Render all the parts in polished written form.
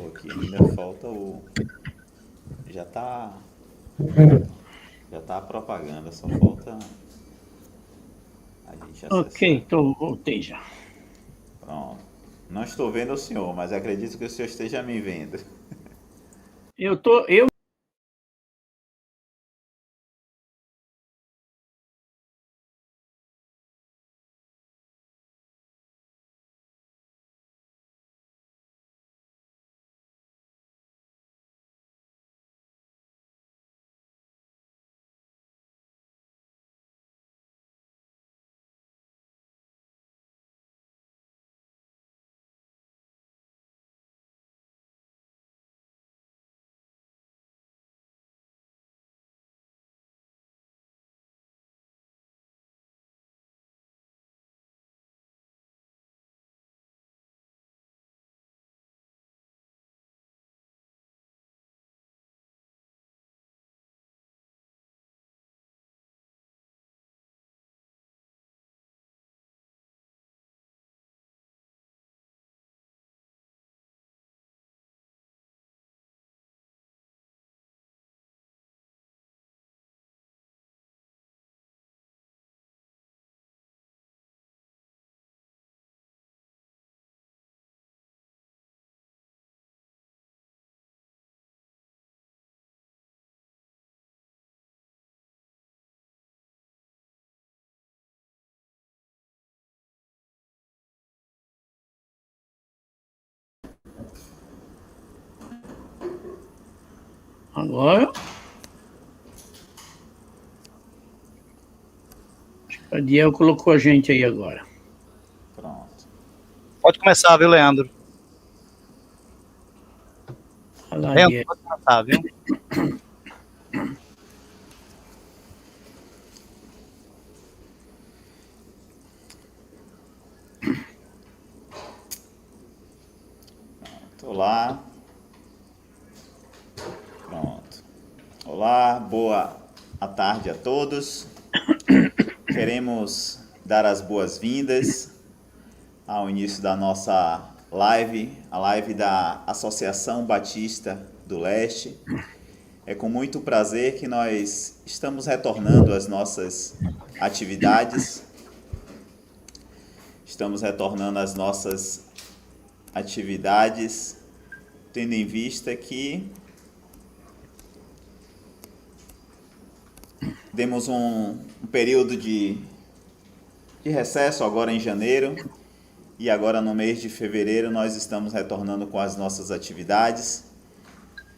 novo aqui. Ainda falta o. Já tá. Já tá a propaganda, só falta a gente Ok, acessar. então voltei já. Pronto. Não estou vendo o senhor, mas acredito que o senhor esteja me vendo. Eu agora. A Diel colocou a gente aí agora. Pronto. Pode começar, viu, Leandro? Olha lá, Leandro, Diel. pode começar, viu? Olá. Pronto. Olá, boa tarde a todos. Queremos dar as boas-vindas ao início da nossa live, a live da Associação Batista do Leste. É com muito prazer que nós estamos retornando às nossas atividades. Estamos retornando às nossas atividades, tendo em vista que demos um período de recesso agora em janeiro, e agora no mês de fevereiro nós estamos retornando com as nossas atividades.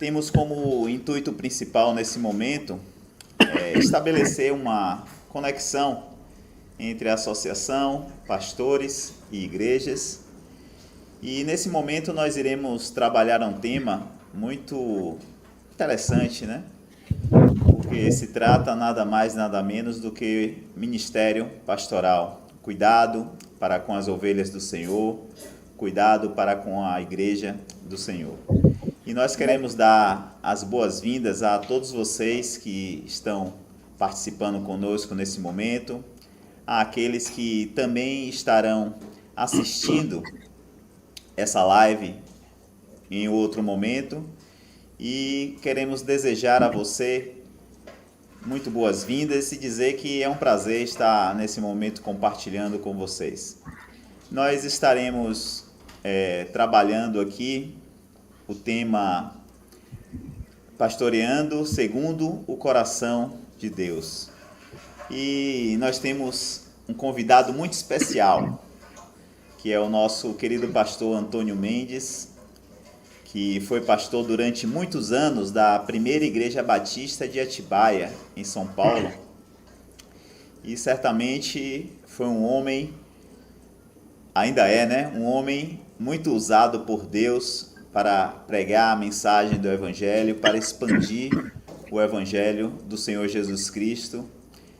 Temos como intuito principal nesse momento estabelecer uma conexão entre a associação, pastores e igrejas. E nesse momento nós iremos trabalhar um tema muito interessante, né? Porque se trata nada mais nada menos do que ministério pastoral. Cuidado para com as ovelhas do Senhor, cuidado para com a igreja do Senhor. E nós queremos dar as boas-vindas a todos vocês que estão participando conosco nesse momento, àqueles que também estarão assistindo essa live em outro momento, e queremos desejar a você muito boas-vindas e dizer que é um prazer estar nesse momento compartilhando com vocês. Nós estaremos trabalhando aqui o tema Pastoreando segundo o coração de Deus. E nós temos um convidado muito especial, que é o nosso querido pastor Antônio Mendes, que foi pastor durante muitos anos da primeira igreja batista de Atibaia, em São Paulo. E certamente foi um homem, ainda é, né? Um homem muito usado por Deus para pregar a mensagem do Evangelho, para expandir o Evangelho do Senhor Jesus Cristo,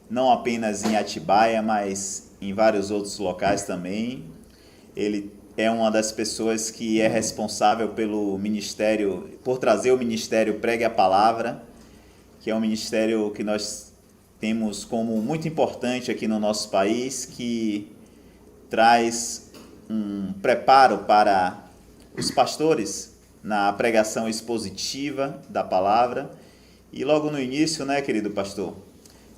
não apenas em Atibaia, mas em vários outros locais também. Ele é uma das pessoas que é responsável pelo ministério, por trazer o ministério Pregue a Palavra, que é um ministério que nós temos como muito importante aqui no nosso país, que traz um preparo para os pastores na pregação expositiva da palavra. E logo no início, né, querido pastor,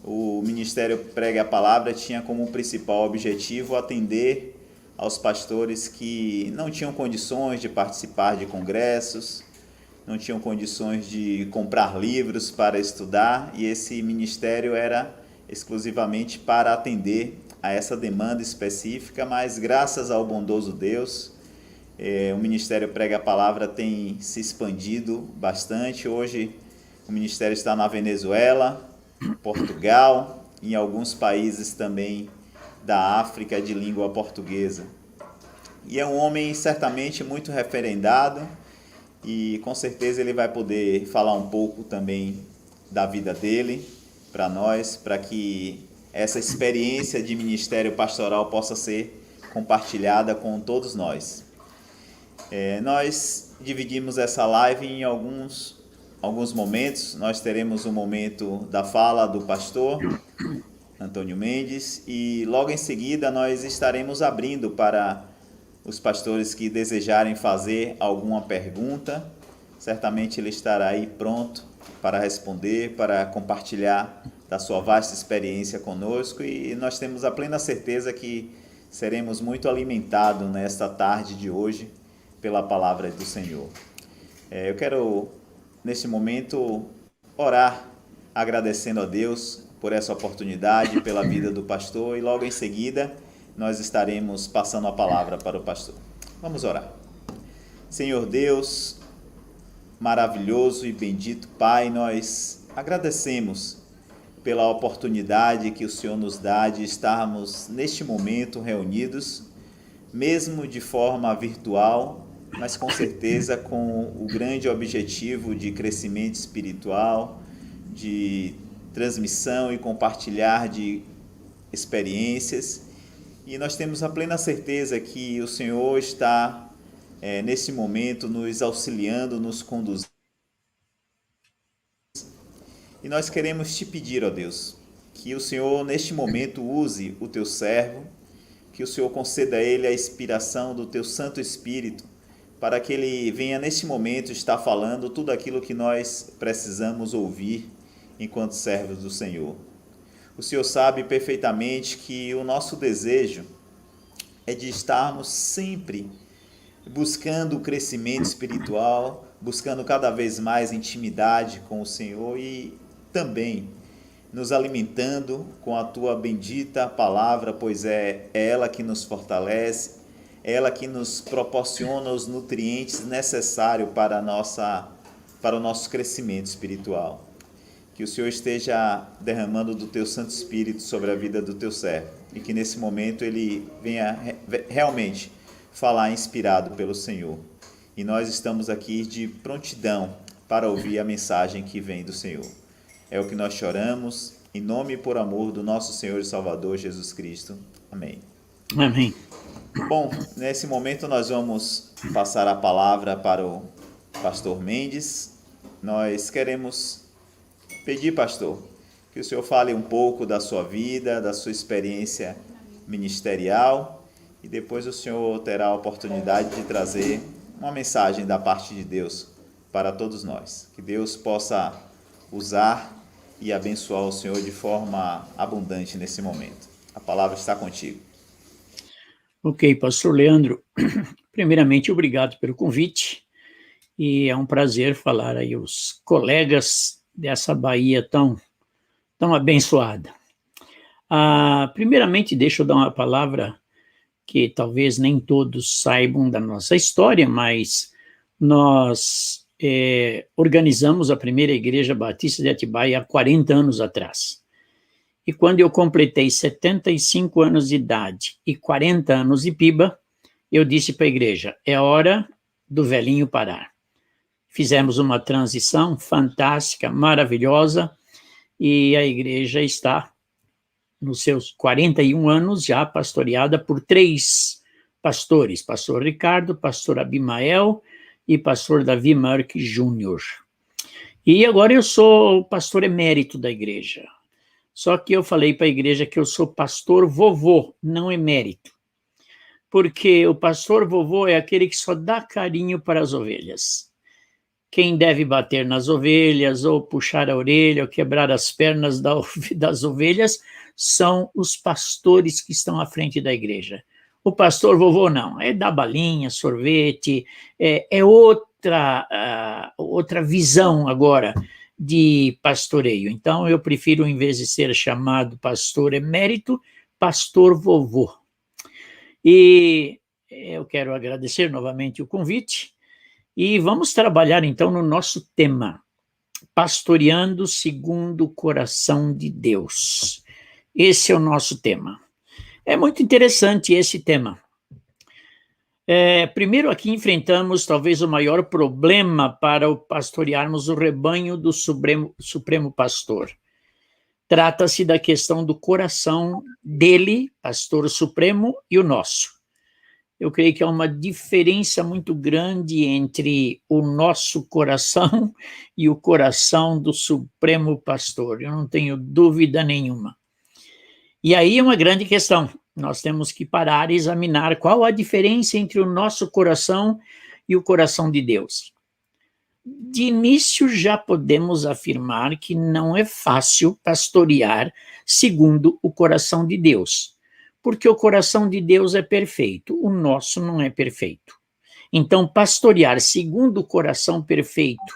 o Ministério Pregue a Palavra tinha como principal objetivo atender aos pastores que não tinham condições de participar de congressos, não tinham condições de comprar livros para estudar, e esse ministério era exclusivamente para atender a essa demanda específica, mas graças ao bondoso Deus, o Ministério Prega a Palavra tem se expandido bastante. Hoje o ministério está na Venezuela, Portugal, em alguns países também da África de língua portuguesa. E é um homem certamente muito referendado, e com certeza ele vai poder falar um pouco também da vida dele para nós, para que essa experiência de ministério pastoral possa ser compartilhada com todos nós. Nós dividimos essa live em alguns momentos. Nós teremos um momento da fala do pastor Antônio Mendes e logo em seguida nós estaremos abrindo para os pastores que desejarem fazer alguma pergunta. Certamente ele estará aí pronto para responder, para compartilhar da sua vasta experiência conosco, e nós temos a plena certeza que seremos muito alimentados nesta tarde de hoje pela palavra do Senhor. Eu quero, nesse momento, orar agradecendo a Deus por essa oportunidade, pela vida do pastor, e logo em seguida nós estaremos passando a palavra para o pastor. Vamos orar. Senhor Deus, maravilhoso e bendito Pai, nós agradecemos pela oportunidade que o Senhor nos dá de estarmos neste momento reunidos, mesmo de forma virtual, mas com certeza com o grande objetivo de crescimento espiritual, de transmissão e compartilhar de experiências. E nós temos a plena certeza que o Senhor está, nesse momento, nos auxiliando, nos conduzindo. E nós queremos te pedir, ó Deus, que o Senhor, neste momento, use o teu servo, que o Senhor conceda a ele a inspiração do teu Santo Espírito, para que ele venha, neste momento, estar falando tudo aquilo que nós precisamos ouvir enquanto servos do Senhor. O Senhor sabe perfeitamente que o nosso desejo é de estarmos sempre buscando o crescimento espiritual, buscando cada vez mais intimidade com o Senhor e também nos alimentando com a Tua bendita palavra, pois é ela que nos fortalece, é ela que nos proporciona os nutrientes necessários para o nosso crescimento espiritual. Que o Senhor esteja derramando do Teu Santo Espírito sobre a vida do Teu servo e que nesse momento ele venha realmente falar inspirado pelo Senhor. E nós estamos aqui de prontidão para ouvir a mensagem que vem do Senhor. É o que nós choramos, em nome e por amor do nosso Senhor e Salvador Jesus Cristo. Amém. Amém. Bom, nesse momento nós vamos passar a palavra para o pastor Mendes. Nós queremos pedir, pastor, que o senhor fale um pouco da sua vida, da sua experiência ministerial, e depois o senhor terá a oportunidade de trazer uma mensagem da parte de Deus para todos nós. Que Deus possa usar e abençoar o senhor de forma abundante nesse momento. A palavra está contigo. Ok, pastor Leandro, primeiramente obrigado pelo convite, e é um prazer falar aí aos colegas dessa Bahia tão abençoada. Primeiramente, deixa eu dar uma palavra que talvez nem todos saibam da nossa história, mas nós organizamos a primeira Igreja Batista de Atibaia há 40 anos atrás. E quando eu completei 75 anos de idade e 40 anos de piba, eu disse para a igreja, é hora do velhinho parar. Fizemos uma transição fantástica, maravilhosa, e a igreja está nos seus 41 anos já pastoreada por 3 pastores, pastor Ricardo, pastor Abimael e pastor Davi Marques Júnior. E agora eu sou pastor emérito da igreja. Só que eu falei para a igreja que eu sou pastor vovô, não emérito. Porque o pastor vovô é aquele que só dá carinho para as ovelhas. quem deve bater nas ovelhas, ou puxar a orelha, ou quebrar as pernas das ovelhas, são os pastores que estão à frente da igreja. O pastor vovô não, é dar balinha, sorvete, é outra visão agora de pastoreio. Então, eu prefiro, em vez de ser chamado pastor emérito, pastor vovô. E eu quero agradecer novamente o convite, e vamos trabalhar então no nosso tema, pastoreando segundo o coração de Deus. Esse é o nosso tema. É muito interessante esse tema. Primeiro aqui enfrentamos talvez o maior problema para pastorearmos o rebanho do Supremo Pastor. Trata-se da questão do coração dele, pastor supremo, e o nosso. Eu creio que há uma diferença muito grande entre o nosso coração e o coração do Supremo Pastor. Eu não tenho dúvida nenhuma. E aí é uma grande questão. Nós temos que parar e examinar qual a diferença entre o nosso coração e o coração de Deus. De início, já podemos afirmar que não é fácil pastorear segundo o coração de Deus, porque o coração de Deus é perfeito, o nosso não é perfeito. Então, pastorear segundo o coração perfeito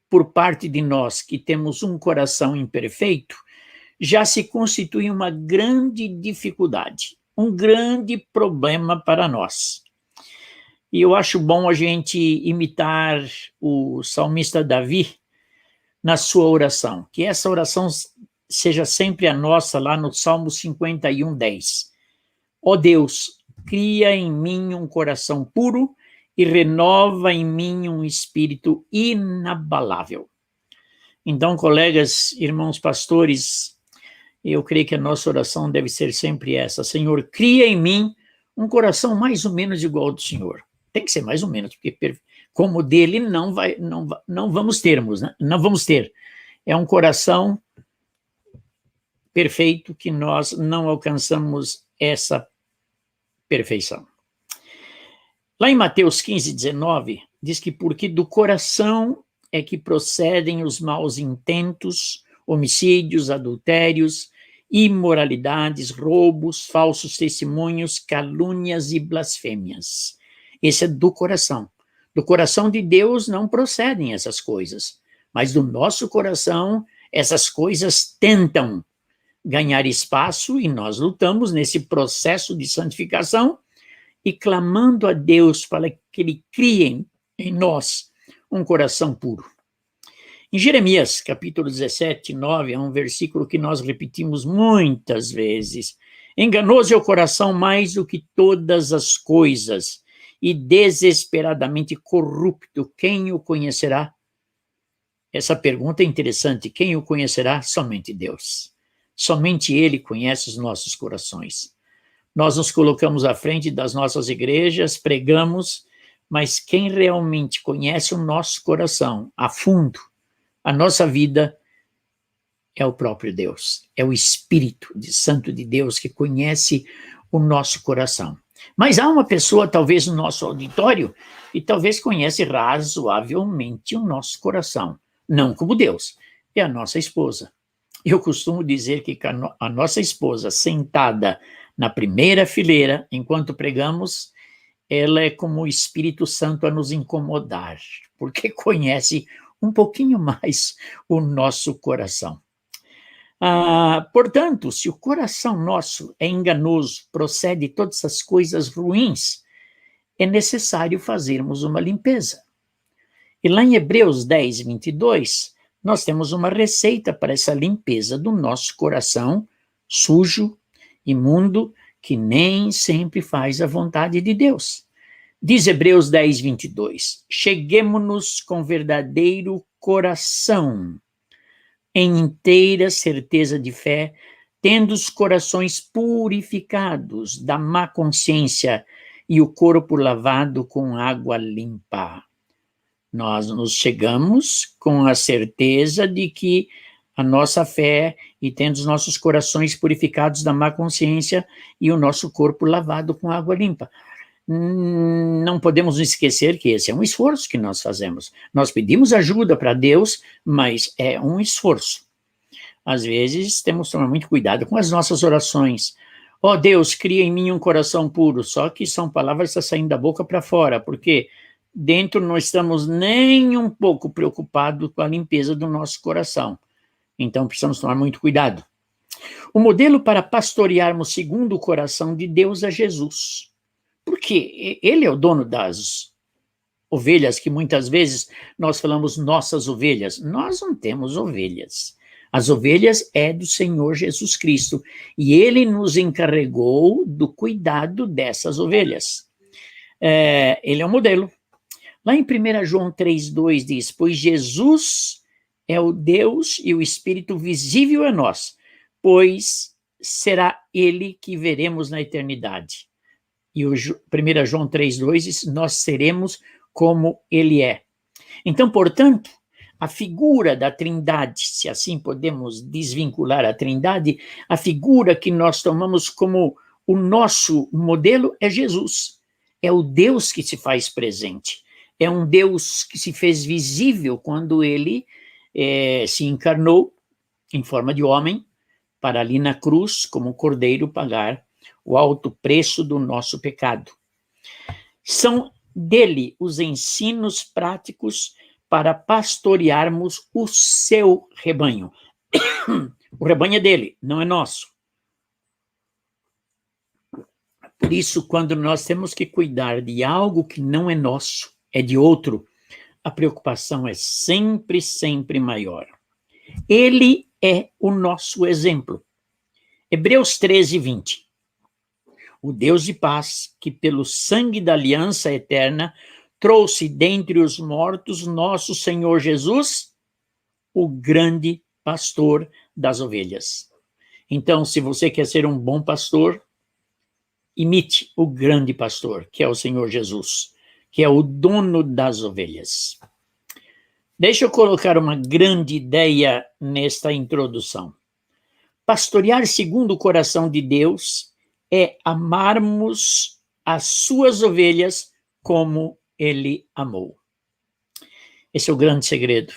por parte de nós que temos um coração imperfeito, já se constitui uma grande dificuldade, um grande problema para nós. E eu acho bom a gente imitar o salmista Davi na sua oração, que essa oração seja sempre a nossa lá no Salmo 51, 10. Ó Deus, cria em mim um coração puro e renova em mim um espírito inabalável. Então, colegas, irmãos pastores, eu creio que a nossa oração deve ser sempre essa: Senhor, cria em mim um coração mais ou menos igual ao do Senhor. Tem que ser mais ou menos, porque como dele não vamos termos, né? Não vamos ter. É um coração perfeito que nós não alcançamos essa perfeição. Lá em Mateus 15, 19, diz que porque do coração é que procedem os maus intentos, homicídios, adultérios, imoralidades, roubos, falsos testemunhos, calúnias e blasfêmias. Esse é do coração. Do coração de Deus não procedem essas coisas, mas do nosso coração essas coisas tentam ganhar espaço, e nós lutamos nesse processo de santificação e clamando a Deus para que Ele crie em nós um coração puro. Em Jeremias, capítulo 17, 9, é um versículo que nós repetimos muitas vezes. Enganoso é o coração mais do que todas as coisas, e desesperadamente corrupto, quem o conhecerá? Essa pergunta é interessante. Quem o conhecerá? Somente Deus. Somente Ele conhece os nossos corações. Nós nos colocamos à frente das nossas igrejas, pregamos, mas quem realmente conhece o nosso coração a fundo, a nossa vida, é o próprio Deus. É o Espírito Santo de Deus que conhece o nosso coração. Mas há uma pessoa, talvez no nosso auditório, que talvez conhece razoavelmente o nosso coração. Não como Deus, é a nossa esposa. Eu costumo dizer que a nossa esposa, sentada na primeira fileira, enquanto pregamos, ela é como o Espírito Santo a nos incomodar, porque conhece um pouquinho mais o nosso coração. Portanto, se o coração nosso é enganoso, procede de todas essas coisas ruins, é necessário fazermos uma limpeza. E lá em Hebreus 10, 22, nós temos uma receita para essa limpeza do nosso coração sujo, imundo, que nem sempre faz a vontade de Deus. Diz Hebreus 10, 22, cheguemo-nos com verdadeiro coração, em inteira certeza de fé, tendo os corações purificados da má consciência e o corpo lavado com água limpa. Nós nos chegamos com a certeza de que a nossa fé, e tendo os nossos corações purificados da má consciência e o nosso corpo lavado com água limpa. não podemos esquecer que esse é um esforço que nós fazemos. Nós pedimos ajuda para Deus, mas é um esforço. Às vezes, temos que tomar muito cuidado com as nossas orações. Ó Deus, cria em mim um coração puro. Só que são palavras que estão saindo da boca para fora, porque dentro não estamos nem um pouco preocupados com a limpeza do nosso coração. Então, precisamos tomar muito cuidado. O modelo para pastorearmos segundo o coração de Deus é Jesus. Porque ele é o dono das ovelhas, que muitas vezes nós falamos nossas ovelhas. Nós não temos ovelhas. As ovelhas é do Senhor Jesus Cristo. E ele nos encarregou do cuidado dessas ovelhas. Ele é o modelo. Lá em 1 João 3,2 diz, pois Jesus é o Deus e o Espírito visível a nós, pois será ele que veremos na eternidade. E o 1 João 3,2 diz, nós seremos como ele é. Então, portanto, a figura da Trindade, se assim podemos desvincular a Trindade, a figura que nós tomamos como o nosso modelo é Jesus. É o Deus que se faz presente. É um Deus que se fez visível quando ele se encarnou em forma de homem, para ali na cruz, como cordeiro, pagar o alto preço do nosso pecado. São dele os ensinos práticos para pastorearmos o seu rebanho. O rebanho é dele, não é nosso. Por isso, quando nós temos que cuidar de algo que não é nosso, é de outro, a preocupação é sempre, sempre maior. Ele é o nosso exemplo. Hebreus 13:20. O Deus de paz, que pelo sangue da aliança eterna trouxe dentre os mortos nosso Senhor Jesus, o grande pastor das ovelhas. Então, se você quer ser um bom pastor, imite o grande pastor, que é o Senhor Jesus, que é o dono das ovelhas. Deixa eu colocar uma grande ideia nesta introdução. Pastorear segundo o coração de Deus é amarmos as suas ovelhas como ele amou. Esse é o grande segredo.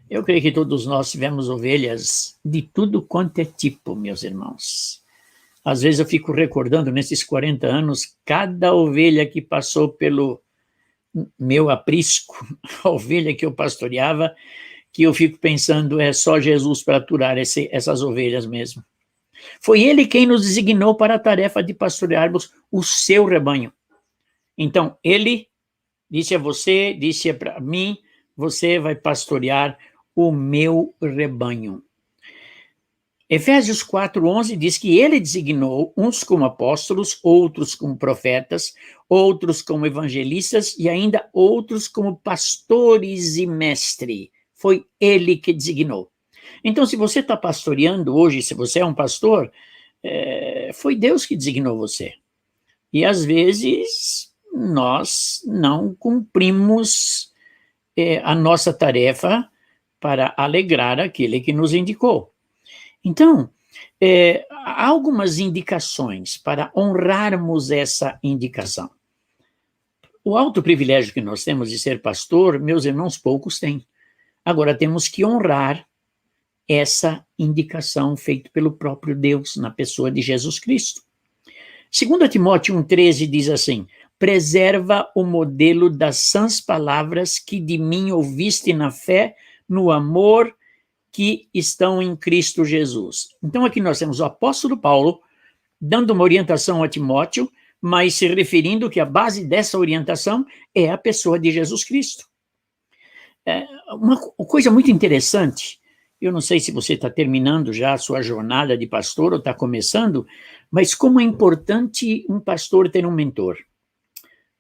Eu creio que todos nós tivemos ovelhas de tudo quanto é tipo, meus irmãos. Às vezes eu fico recordando, nesses 40 anos, cada ovelha que passou pelo meu aprisco, a ovelha que eu pastoreava, que eu fico pensando, é só Jesus para aturar essas ovelhas mesmo. Foi ele quem nos designou para a tarefa de pastorearmos o seu rebanho. Então, ele disse a você, disse para mim, você vai pastorear o meu rebanho. Efésios 4:11 diz que ele designou uns como apóstolos, outros como profetas, outros como evangelistas e ainda outros como pastores e mestre. Foi ele que designou. Então, se você está pastoreando hoje, se você é um pastor, foi Deus que designou você. E às vezes nós não cumprimos a nossa tarefa para alegrar aquele que nos indicou. Então, há algumas indicações para honrarmos essa indicação. O alto privilégio que nós temos de ser pastor, meus irmãos, poucos têm. Agora, temos que honrar essa indicação feita pelo próprio Deus, na pessoa de Jesus Cristo. 2 Timóteo 1,13 diz assim, preserva o modelo das sãs palavras que de mim ouviste na fé, no amor que estão em Cristo Jesus. Então aqui nós temos o apóstolo Paulo dando uma orientação a Timóteo, mas se referindo que a base dessa orientação é a pessoa de Jesus Cristo. Uma coisa muito interessante, eu não sei se você está terminando já a sua jornada de pastor ou está começando, mas como é importante um pastor ter um mentor.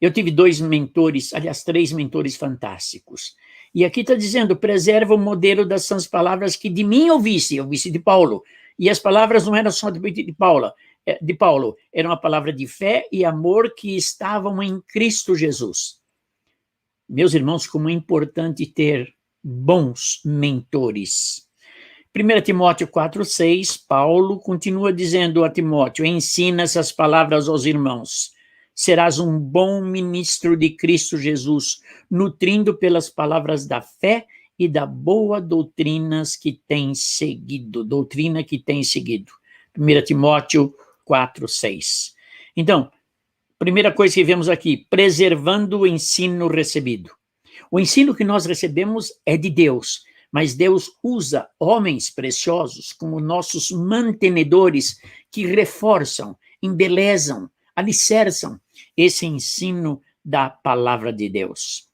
Eu tive 2 mentores, aliás, 3 mentores fantásticos. E aqui está dizendo, preserva o modelo das sãs palavras que de mim ouvisse de Paulo. E as palavras não eram só de Paulo, eram a palavra de fé e amor que estavam em Cristo Jesus. Meus irmãos, como é importante ter bons mentores. 1 Timóteo 4,6, Paulo continua dizendo a Timóteo, ensina essas palavras aos irmãos. serás um bom ministro de Cristo Jesus, nutrindo pelas palavras da fé e da boa doutrina que tem seguido. 1 Timóteo 4:6. Então, primeira coisa que vemos aqui, preservando o ensino recebido. O ensino que nós recebemos é de Deus, mas Deus usa homens preciosos como nossos mantenedores que reforçam, embelezam, alicerçam esse ensino da palavra de Deus.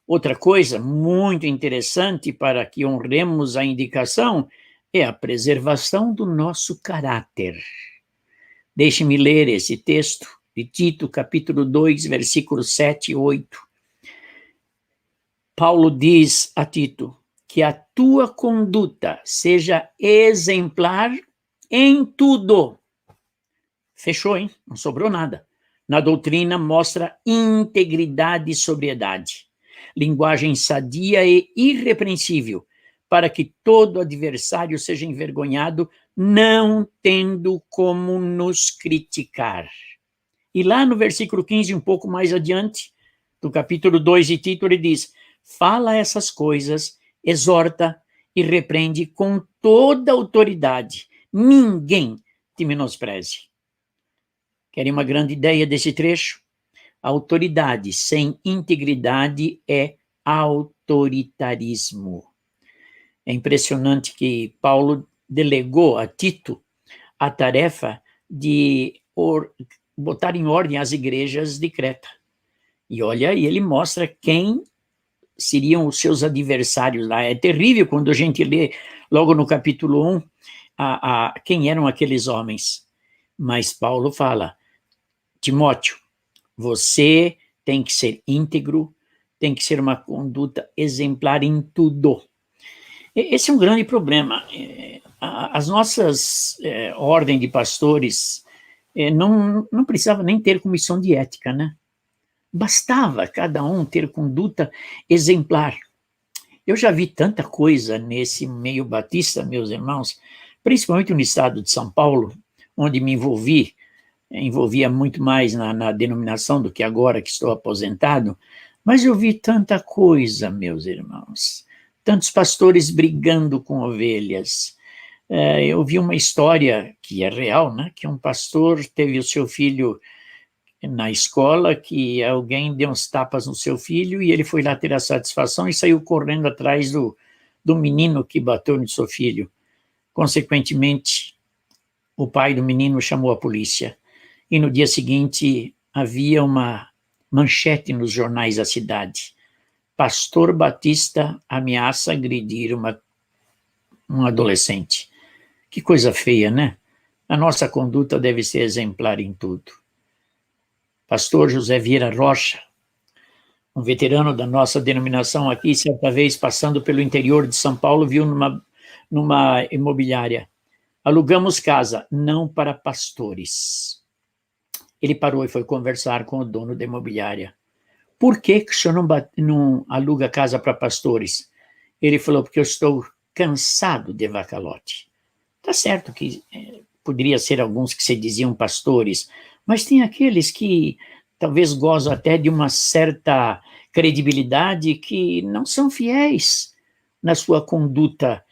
Outra coisa muito interessante para que honremos a indicação é a preservação do nosso caráter. Deixe-me ler esse texto de Tito, capítulo 2, versículos 7 e 8. Paulo diz a Tito que a tua conduta seja exemplar em tudo. Fechou, hein? Não sobrou nada. Na doutrina mostra integridade e sobriedade, linguagem sadia e irrepreensível, para que todo adversário seja envergonhado, não tendo como nos criticar. E lá no versículo 15, um pouco mais adiante, do capítulo 2 de Tito, ele diz: fala essas coisas, exorta e repreende com toda autoridade. Ninguém te menospreze. Querem uma grande ideia desse trecho? A autoridade sem integridade é autoritarismo. É impressionante que Paulo delegou a Tito a tarefa de botar em ordem as igrejas de Creta. E olha, e ele mostra quem seriam os seus adversários lá. É terrível quando a gente lê, logo no capítulo 1, quem eram aqueles homens. Mas Paulo fala: Timóteo, você tem que ser íntegro, tem que ser uma conduta exemplar em tudo. Esse é um grande problema. As nossas ordens de pastores não precisavam nem ter comissão de ética, né? Bastava cada um ter conduta exemplar. Eu já vi tanta coisa nesse meio batista, meus irmãos, principalmente no estado de São Paulo, onde me envolvia muito mais na denominação do que agora que estou aposentado, mas eu vi tanta coisa, meus irmãos, tantos pastores brigando com ovelhas. Eu vi uma história que é real, né? Que um pastor teve o seu filho na escola, que alguém deu uns tapas no seu filho e ele foi lá ter a satisfação e saiu correndo atrás do menino que bateu no seu filho. Consequentemente, o pai do menino chamou a polícia. E no dia seguinte havia uma manchete nos jornais da cidade: pastor batista ameaça agredir um adolescente. Que coisa feia, né? A nossa conduta deve ser exemplar em tudo. Pastor José Vieira Rocha, um veterano da nossa denominação aqui, certa vez passando pelo interior de São Paulo, viu numa imobiliária: alugamos casa, não para pastores. Ele parou e foi conversar com o dono da imobiliária. Por que o senhor não aluga casa para pastores? Ele falou: porque eu estou cansado de vacalote. Tá certo que poderia ser alguns que se diziam pastores, mas tem aqueles que talvez gozam até de uma certa credibilidade que não são fiéis na sua conduta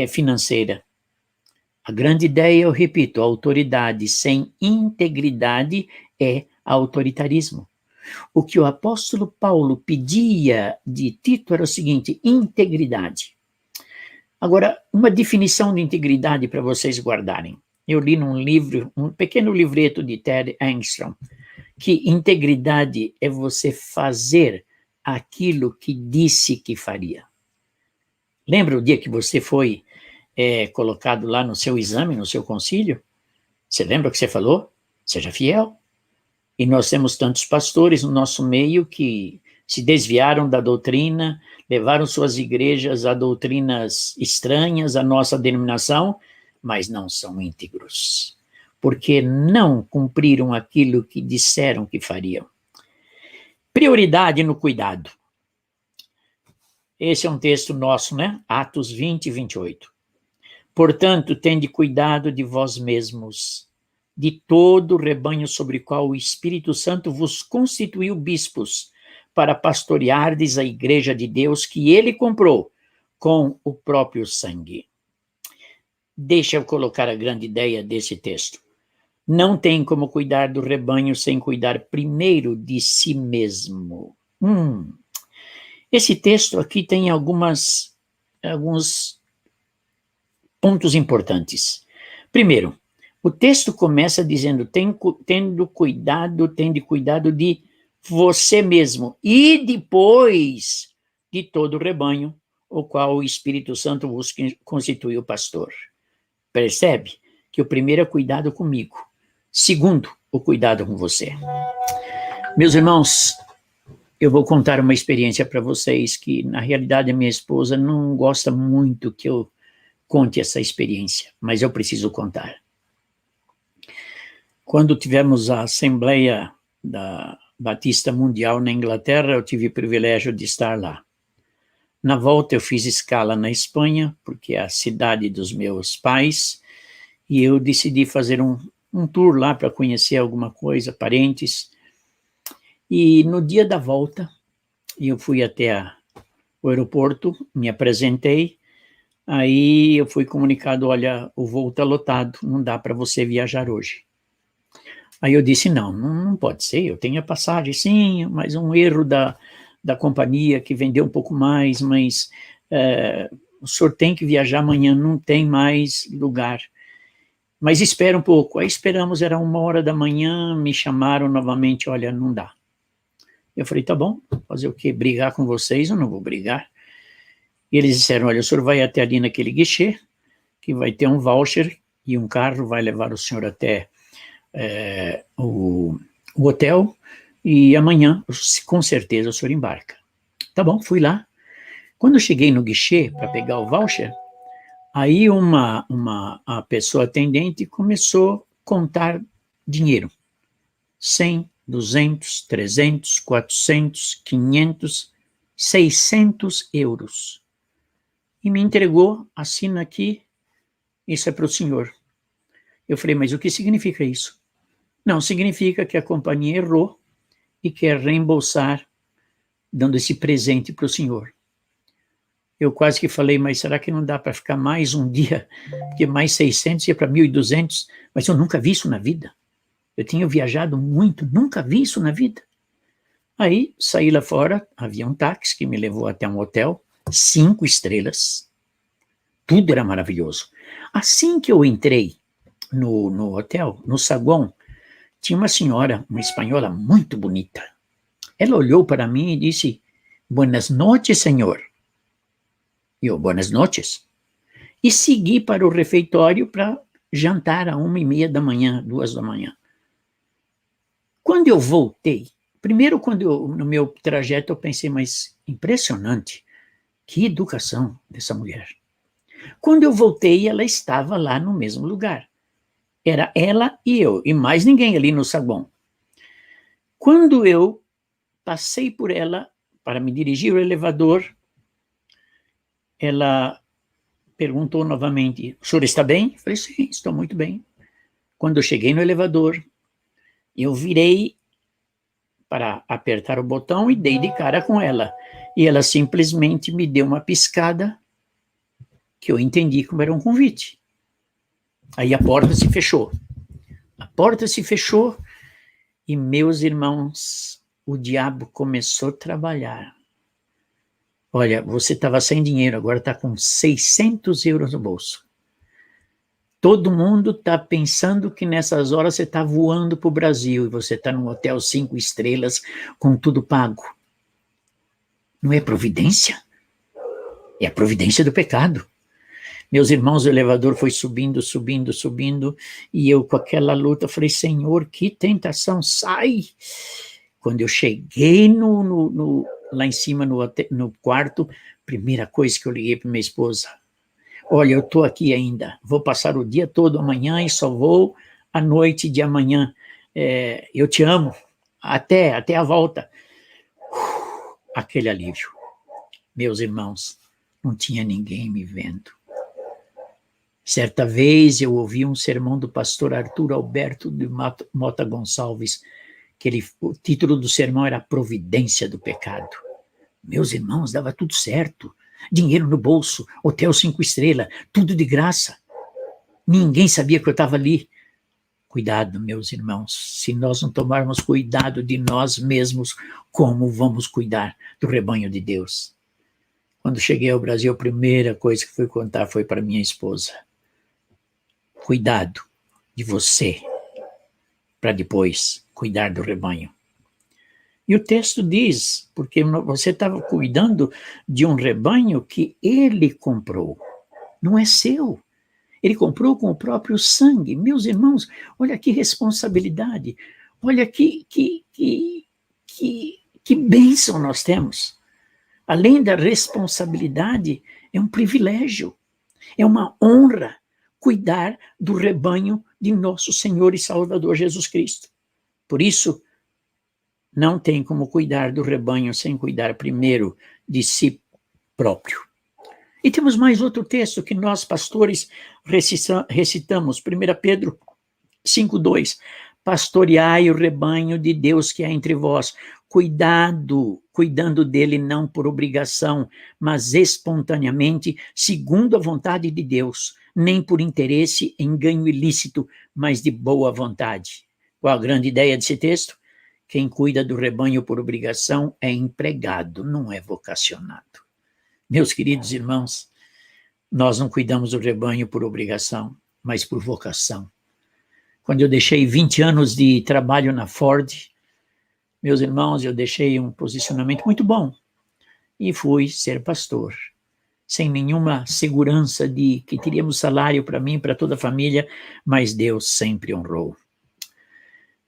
financeira. A grande ideia, eu repito, a autoridade sem integridade é autoritarismo. O que o apóstolo Paulo pedia de Tito era o seguinte: integridade. Agora, uma definição de integridade para vocês guardarem. Eu li num livro, um pequeno livreto de Ted Engstrom, que integridade é você fazer aquilo que disse que faria. Lembra o dia que você foi colocado lá no seu exame, no seu concílio? Você lembra o que você falou? Seja fiel. E nós temos tantos pastores no nosso meio que se desviaram da doutrina, levaram suas igrejas a doutrinas estranhas à nossa denominação, mas não são íntegros, porque não cumpriram aquilo que disseram que fariam. Prioridade no cuidado. Esse é um texto nosso, né? Atos 20 e 28. Portanto, tende cuidado de vós mesmos, de todo o rebanho sobre o qual o Espírito Santo vos constituiu bispos, para pastoreardes a igreja de Deus que ele comprou com o próprio sangue. Deixa eu colocar a grande ideia desse texto. Não tem como cuidar do rebanho sem cuidar primeiro de si mesmo. Esse texto aqui tem alguns pontos importantes. Primeiro, o texto começa dizendo, tende cuidado de você mesmo, e depois de todo o rebanho, o qual o Espírito Santo vos constituiu pastor. Percebe que o primeiro é cuidado comigo, segundo, o cuidado com você. Meus irmãos, eu vou contar uma experiência para vocês que, na realidade, a minha esposa não gosta muito que eu conte essa experiência, mas eu preciso contar. Quando tivemos a Assembleia da Batista Mundial na Inglaterra, eu tive o privilégio de estar lá. Na volta eu fiz escala na Espanha, porque é a cidade dos meus pais, e eu decidi fazer um tour lá para conhecer alguma coisa, parentes. E no dia da volta, eu fui até o aeroporto, me apresentei, aí eu fui comunicado, olha, o voo está lotado, não dá para você viajar hoje. Aí eu disse, não pode ser, eu tenho a passagem, sim, mas um erro da companhia que vendeu um pouco mais, mas o senhor tem que viajar amanhã, não tem mais lugar. Mas espera um pouco. Aí esperamos, era 1h da manhã, me chamaram novamente, olha, não dá. Eu falei, tá bom, fazer o quê? Brigar com vocês? Eu não vou brigar. E eles disseram, olha, o senhor vai até ali naquele guichê, que vai ter um voucher, e um carro vai levar o senhor até o hotel, e amanhã, com certeza, o senhor embarca. Tá bom, fui lá. Quando eu cheguei no guichê para pegar o voucher, aí a pessoa atendente começou a contar dinheiro. 100, 200, 300, 400, 500, 600 euros. E me entregou, assina aqui, isso é para o senhor. Eu falei, mas o que significa isso? Não, significa que a companhia errou e quer reembolsar, dando esse presente para o senhor. Eu quase que falei, mas será que não dá para ficar mais um dia? Porque mais 600 ia para 1.200, mas eu nunca vi isso na vida. Eu tinha viajado muito, nunca vi isso na vida. Aí, saí lá fora, havia um táxi que me levou até um hotel, 5 estrelas. Tudo era maravilhoso. Assim que eu entrei no hotel, no saguão, tinha uma senhora, uma espanhola muito bonita. Ela olhou para mim e disse, buenas noches, senhor. Eu, buenas noches. E segui para o refeitório para jantar a 1h30 da manhã, 2 da manhã. Quando eu voltei, primeiro no meu trajeto eu pensei, mas impressionante, que educação dessa mulher. Quando eu voltei, ela estava lá no mesmo lugar. Era ela e eu, e mais ninguém ali no saguão. Quando eu passei por ela para me dirigir ao elevador, ela perguntou novamente, o senhor está bem? Eu falei, sim, estou muito bem. Quando eu cheguei no elevador, eu virei para apertar o botão e dei de cara com ela. E ela simplesmente me deu uma piscada que eu entendi como era um convite. Aí a porta se fechou. A porta se fechou e, meus irmãos, o diabo começou a trabalhar. Olha, você estava sem dinheiro, agora está com 600 euros no bolso. Todo mundo está pensando que nessas horas você está voando para o Brasil e você está num hotel 5 estrelas com tudo pago. Não é providência? É a providência do pecado. Meus irmãos, o elevador foi subindo, subindo, subindo, e eu com aquela luta falei, Senhor, que tentação, sai! Quando eu cheguei lá em cima no quarto, primeira coisa que eu liguei para minha esposa, olha, eu estou aqui ainda, vou passar o dia todo amanhã e só vou à noite de amanhã, eu te amo, até a volta. Aquele alívio. Meus irmãos, não tinha ninguém me vendo. Certa vez eu ouvi um sermão do pastor Arthur Alberto de Mota Gonçalves, o título do sermão era Providência do Pecado. Meus irmãos, dava tudo certo. Dinheiro no bolso, hotel 5 estrelas, tudo de graça. Ninguém sabia que eu estava ali. Cuidado, meus irmãos, se nós não tomarmos cuidado de nós mesmos, como vamos cuidar do rebanho de Deus? Quando cheguei ao Brasil, a primeira coisa que fui contar foi para minha esposa. Cuidado de você, para depois cuidar do rebanho. E o texto diz, porque você estava cuidando de um rebanho que ele comprou, não é seu. Ele comprou com o próprio sangue. Meus irmãos, olha que responsabilidade, olha que bênção nós temos. Além da responsabilidade, é um privilégio, é uma honra cuidar do rebanho de nosso Senhor e Salvador Jesus Cristo. Por isso, não tem como cuidar do rebanho sem cuidar primeiro de si próprio. E temos mais outro texto que nós, pastores, recitamos, 1 Pedro 5,2. Pastoreai o rebanho de Deus que há entre vós, cuidando dele não por obrigação, mas espontaneamente, segundo a vontade de Deus, nem por interesse em ganho ilícito, mas de boa vontade. Qual a grande ideia desse texto? Quem cuida do rebanho por obrigação é empregado, não é vocacionado. Meus queridos irmãos, nós não cuidamos do rebanho por obrigação, mas por vocação. Quando eu deixei 20 anos de trabalho na Ford, meus irmãos, eu deixei um posicionamento muito bom e fui ser pastor, sem nenhuma segurança de que teríamos salário para mim, para toda a família, mas Deus sempre honrou.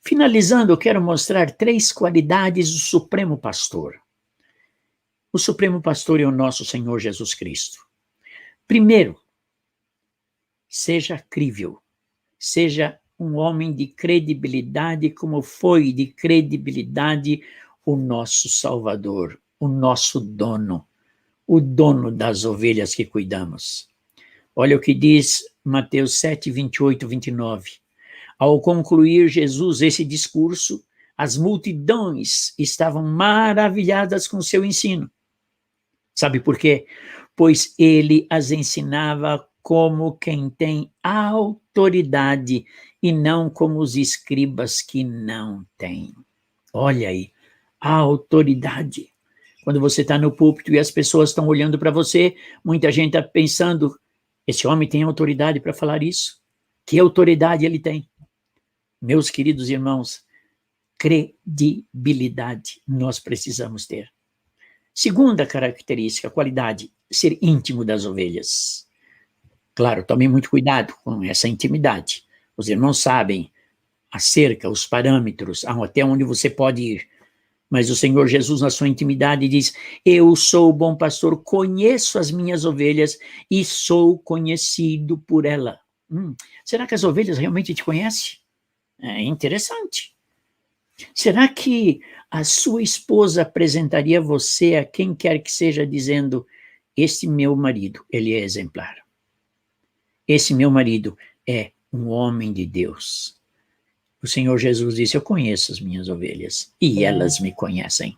Finalizando, eu quero mostrar 3 qualidades do Supremo Pastor. O Supremo Pastor é o nosso Senhor Jesus Cristo. Primeiro, seja crível, seja um homem de credibilidade, como foi de credibilidade o nosso Salvador, o nosso dono, o dono das ovelhas que cuidamos. Olha o que diz Mateus 7, 28, 29. Ao concluir Jesus esse discurso, as multidões estavam maravilhadas com seu ensino. Sabe por quê? Pois ele as ensinava como quem tem autoridade e não como os escribas que não têm. Olha aí, a autoridade. Quando você está no púlpito e as pessoas estão olhando para você, muita gente está pensando, esse homem tem autoridade para falar isso? Que autoridade ele tem? Meus queridos irmãos, credibilidade nós precisamos ter. Segunda característica, qualidade, ser íntimo das ovelhas. Claro, tome muito cuidado com essa intimidade. Os irmãos sabem a cerca, os parâmetros, até onde você pode ir. Mas o Senhor Jesus, na sua intimidade, diz, eu sou o bom pastor, conheço as minhas ovelhas e sou conhecido por ela. Será que as ovelhas realmente te conhecem? É interessante. Será que a sua esposa apresentaria você a quem quer que seja dizendo, este meu marido, ele é exemplar. Esse meu marido é um homem de Deus. O Senhor Jesus disse, eu conheço as minhas ovelhas e elas me conhecem.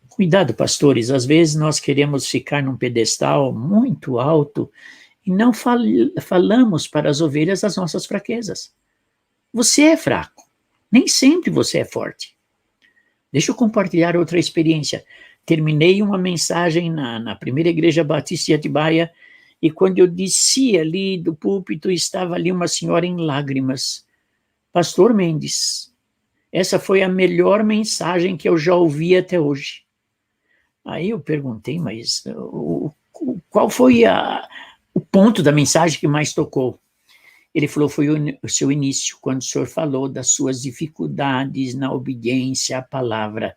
Cuidado, pastores, às vezes nós queremos ficar num pedestal muito alto e não falamos para as ovelhas as nossas fraquezas. Você é fraco, nem sempre você é forte. Deixa eu compartilhar outra experiência. Terminei uma mensagem na primeira igreja batista de Atibaia e quando eu desci ali do púlpito, estava ali uma senhora em lágrimas. Pastor Mendes, essa foi a melhor mensagem que eu já ouvi até hoje. Aí eu perguntei, mas qual foi o ponto da mensagem que mais tocou? Ele falou, foi o seu início, quando o senhor falou das suas dificuldades na obediência à palavra.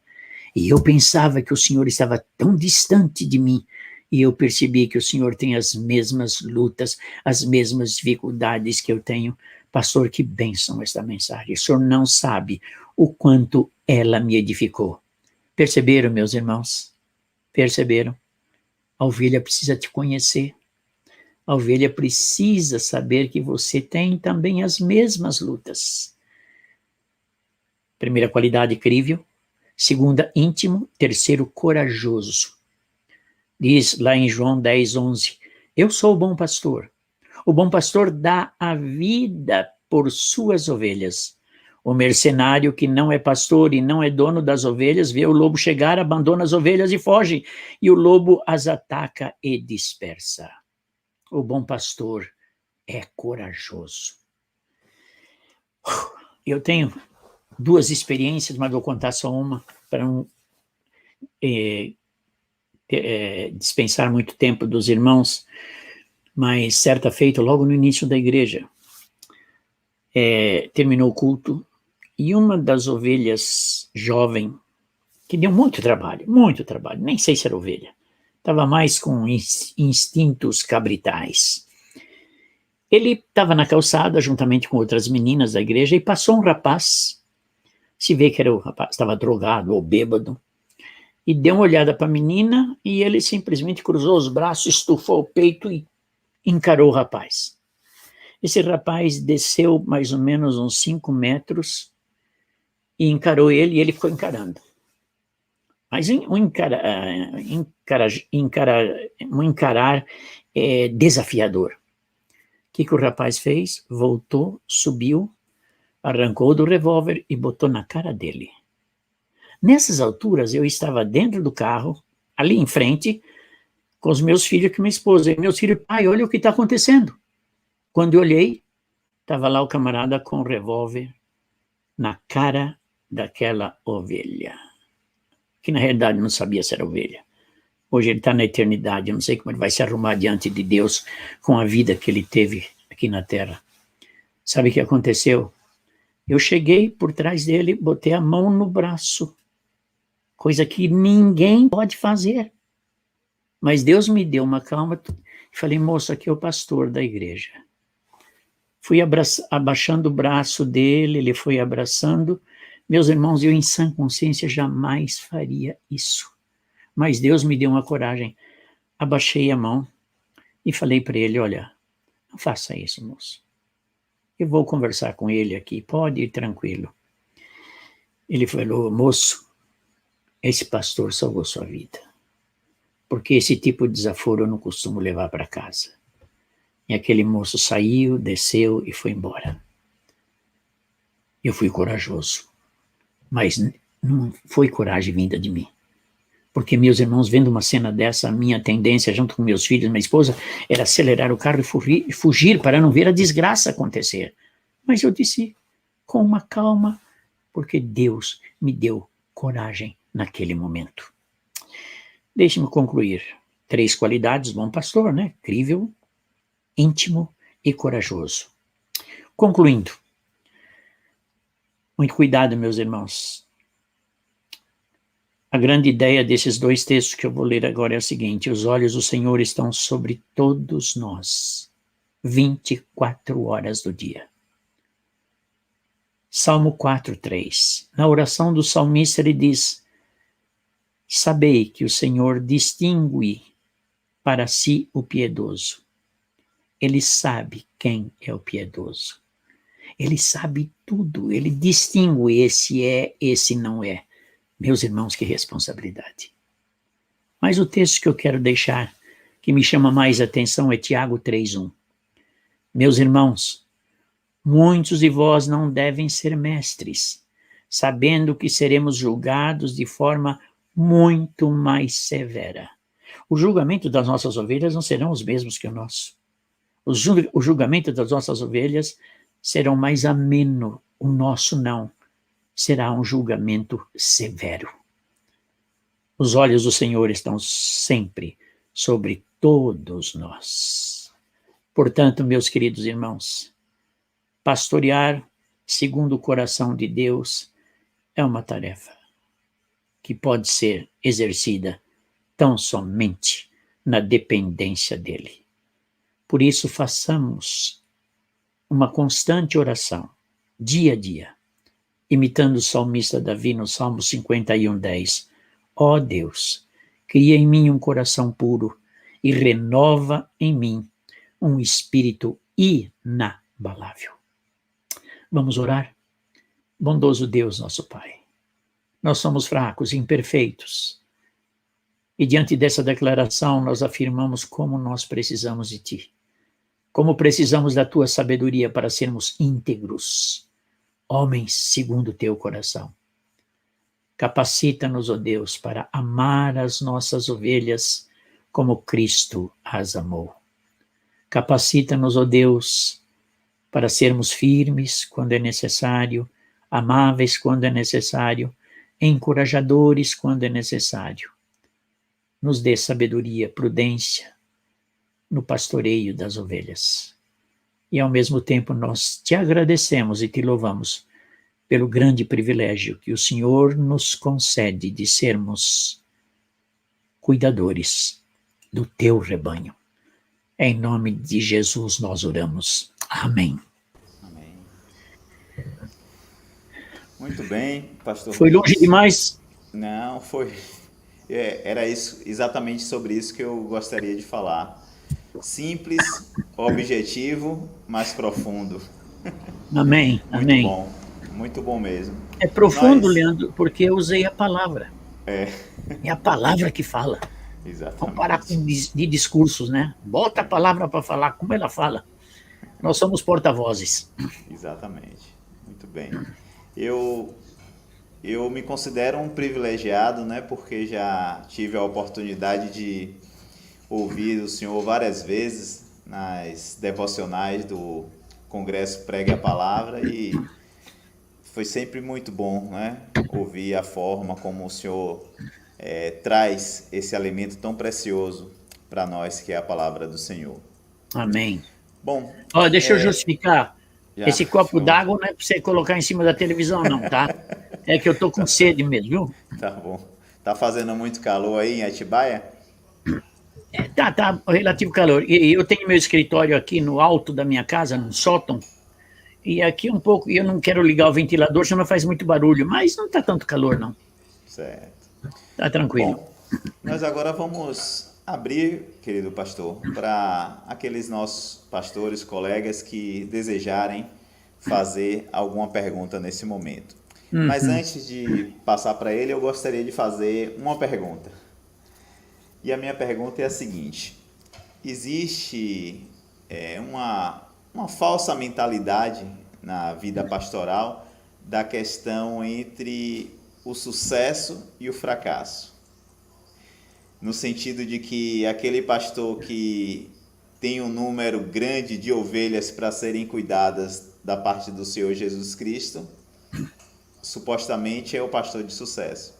E eu pensava que o senhor estava tão distante de mim, e eu percebi que o senhor tem as mesmas lutas, as mesmas dificuldades que eu tenho. Pastor, que bênção esta mensagem. O senhor não sabe o quanto ela me edificou. Perceberam, meus irmãos? Perceberam? A ovelha precisa te conhecer. A ovelha precisa saber que você tem também as mesmas lutas. Primeira qualidade, crível. Segunda, íntimo. Terceiro, corajoso. Diz lá em João 10:11, eu sou o bom pastor. O bom pastor dá a vida por suas ovelhas. O mercenário que não é pastor e não é dono das ovelhas, vê o lobo chegar, abandona as ovelhas e foge, e o lobo as ataca e dispersa. O bom pastor é corajoso. Eu tenho 2 experiências, mas vou contar só uma, para não dispensar muito tempo dos irmãos. Mas certa feita, logo no início da igreja, terminou o culto, e uma das ovelhas jovem, que deu muito trabalho, nem sei se era ovelha, estava mais com instintos cabritais. Ele estava na calçada, juntamente com outras meninas da igreja, e passou um rapaz, se vê que era o rapaz, estava drogado ou bêbado, e deu uma olhada para a menina, e ele simplesmente cruzou os braços, estufou o peito e encarou o rapaz. Esse rapaz desceu mais ou menos uns 5 metros e encarou ele, e ele ficou encarando. Mas um encarar desafiador. O que o rapaz fez? Voltou, subiu, arrancou do revólver e botou na cara dele. Nessas alturas, eu estava dentro do carro, ali em frente, com os meus filhos e com minha esposa. E meus filhos, pai, olha o que está acontecendo. Quando eu olhei, estava lá o camarada com o revólver na cara daquela ovelha, que na realidade não sabia se era ovelha. Hoje ele está na eternidade, eu não sei como ele vai se arrumar diante de Deus com a vida que ele teve aqui na terra. Sabe o que aconteceu? Eu cheguei por trás dele, botei a mão no braço, coisa que ninguém pode fazer. Mas Deus me deu uma calma e falei, moço, aqui é o pastor da igreja. Fui abaixando o braço dele, ele foi abraçando. Meus irmãos, eu em sã consciência jamais faria isso. Mas Deus me deu uma coragem. Abaixei a mão e falei para ele, olha, não faça isso, moço. Eu vou conversar com ele aqui, pode ir tranquilo. Ele falou, moço, esse pastor salvou sua vida. Porque esse tipo de desaforo eu não costumo levar para casa. E aquele moço saiu, desceu e foi embora. Eu fui corajoso, mas não foi coragem vinda de mim. Porque, meus irmãos, vendo uma cena dessa, a minha tendência, junto com meus filhos e minha esposa, era acelerar o carro e fugir para não ver a desgraça acontecer. Mas eu disse com uma calma, porque Deus me deu coragem naquele momento. Deixe-me concluir. 3 qualidades, bom pastor, né? Crível, íntimo e corajoso. Concluindo. Muito cuidado, meus irmãos. A grande ideia desses 2 textos que eu vou ler agora é a seguinte: os olhos do Senhor estão sobre todos nós, 24 horas do dia. Salmo 4:3. Na oração do salmista ele diz: sabei que o Senhor distingue para si o piedoso. Ele sabe quem é o piedoso. Ele sabe tudo, ele distingue esse é, esse não é. Meus irmãos, que responsabilidade. Mas o texto que eu quero deixar, que me chama mais atenção, é Tiago 3:1. Meus irmãos, muitos de vós não devem ser mestres, sabendo que seremos julgados de forma muito mais severa. O julgamento das nossas ovelhas não serão os mesmos que o nosso. O julgamento das nossas ovelhas serão mais ameno, o nosso não. Será um julgamento severo. Os olhos do Senhor estão sempre sobre todos nós. Portanto, meus queridos irmãos, pastorear segundo o coração de Deus é uma tarefa que pode ser exercida tão somente na dependência dele. Por isso, façamos uma constante oração, dia a dia, imitando o salmista Davi no Salmo 51:10. Ó Deus, cria em mim um coração puro e renova em mim um espírito inabalável. Vamos orar? Bondoso Deus, nosso Pai, nós somos fracos, imperfeitos, e diante dessa declaração nós afirmamos como nós precisamos de Ti, como precisamos da Tua sabedoria para sermos íntegros, homens segundo o Teu coração. Capacita-nos, ó Deus, para amar as nossas ovelhas como Cristo as amou. Capacita-nos, ó Deus, para sermos firmes quando é necessário, amáveis quando é necessário, encorajadores quando é necessário. Nos dê sabedoria, prudência no pastoreio das ovelhas. E ao mesmo tempo nós te agradecemos e te louvamos pelo grande privilégio que o Senhor nos concede de sermos cuidadores do teu rebanho. Em nome de Jesus nós oramos. Amém. Amém. Muito bem, pastor. Foi longe demais? Não, foi. Era isso, exatamente sobre isso que eu gostaria de falar. Simples, objetivo, mas profundo. Amém, amém. Muito bom mesmo. É profundo, Leandro, porque eu usei a palavra. É a palavra que fala. Exatamente. Vamos parar de discursos, né? Bota a palavra para falar como ela fala. Nós somos porta-vozes. Exatamente. Muito bem. Eu me considero um privilegiado, né? Porque já tive a oportunidade de ouvir o senhor várias vezes nas devocionais do Congresso Pregue a Palavra e foi sempre muito bom, né? Ouvir a forma como o senhor traz esse alimento tão precioso para nós, que é a palavra do Senhor. Amém. Bom, deixa eu justificar. Esse copo show. D'água não é para você colocar em cima da televisão, não, tá? É que eu tô com sede mesmo, viu? Tá bom. Tá fazendo muito calor aí em Atibaia? Tá relativo calor. E eu tenho meu escritório aqui no alto da minha casa, no sótão, e aqui um pouco, eu não quero ligar o ventilador, senão faz muito barulho, mas não tá tanto calor, não. Certo. Tá tranquilo. Bom, nós agora vamos abrir, querido pastor, para aqueles nossos pastores, colegas que desejarem fazer alguma pergunta nesse momento. Mas antes de passar para ele, eu gostaria de fazer uma pergunta. E a minha pergunta é a seguinte: existe uma falsa mentalidade na vida pastoral da questão entre o sucesso e o fracasso. No sentido de que aquele pastor que tem um número grande de ovelhas para serem cuidadas da parte do Senhor Jesus Cristo, supostamente é o pastor de sucesso.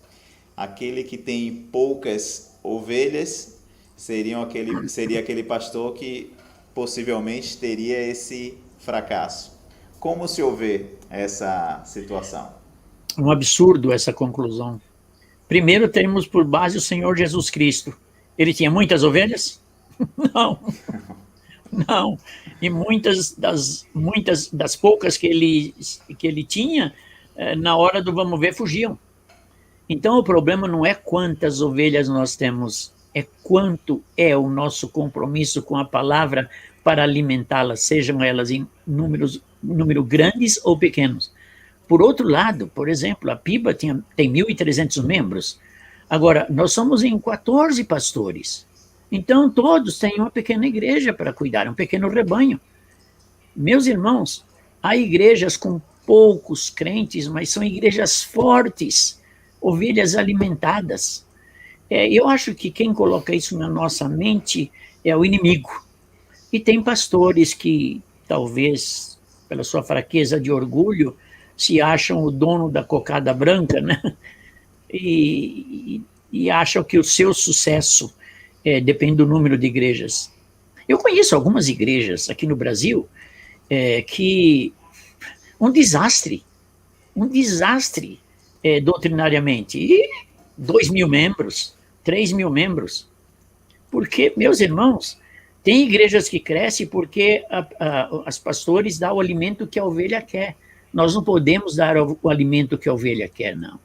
Aquele que tem poucas ovelhas seria aquele pastor que possivelmente teria esse fracasso. Como se vê essa situação? Um absurdo essa conclusão. Primeiro temos por base o Senhor Jesus Cristo. Ele tinha muitas ovelhas? Não. Não. E muitas das poucas que ele tinha, na hora do vamos ver, fugiam. Então o problema não é quantas ovelhas nós temos, é quanto é o nosso compromisso com a palavra para alimentá-las, sejam elas em número grandes ou pequenos. Por outro lado, por exemplo, a PIBA tem 1.300 membros. Agora, nós somos em 14 pastores. Então, todos têm uma pequena igreja para cuidar, um pequeno rebanho. Meus irmãos, há igrejas com poucos crentes, mas são igrejas fortes, ovelhas alimentadas. Eu acho que quem coloca isso na nossa mente é o inimigo. E tem pastores que, talvez, pela sua fraqueza de orgulho, se acham o dono da cocada branca, né? E acham que o seu sucesso depende do número de igrejas. Eu conheço algumas igrejas aqui no Brasil que um desastre doutrinariamente. E 2.000 membros, 3.000 membros. Porque, meus irmãos, tem igrejas que crescem porque as pastores dão o alimento que a ovelha quer. Nós não podemos dar o alimento que a ovelha quer, não.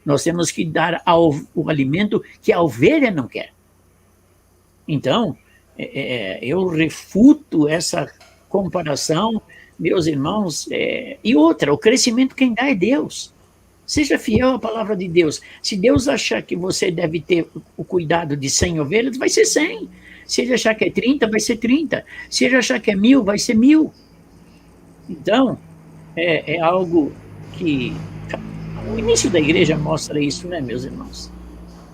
Nós temos que dar o alimento que a ovelha não quer. Então, Eu refuto essa comparação, meus irmãos, e outra, o crescimento quem dá é Deus. Seja fiel à palavra de Deus. Se Deus achar que você deve ter o cuidado de 100 ovelhas, vai ser 100. Se ele achar que é 30, vai ser 30. Se ele achar que é 1000, vai ser 1000. Então, é algo que o início da igreja mostra isso, né, meus irmãos?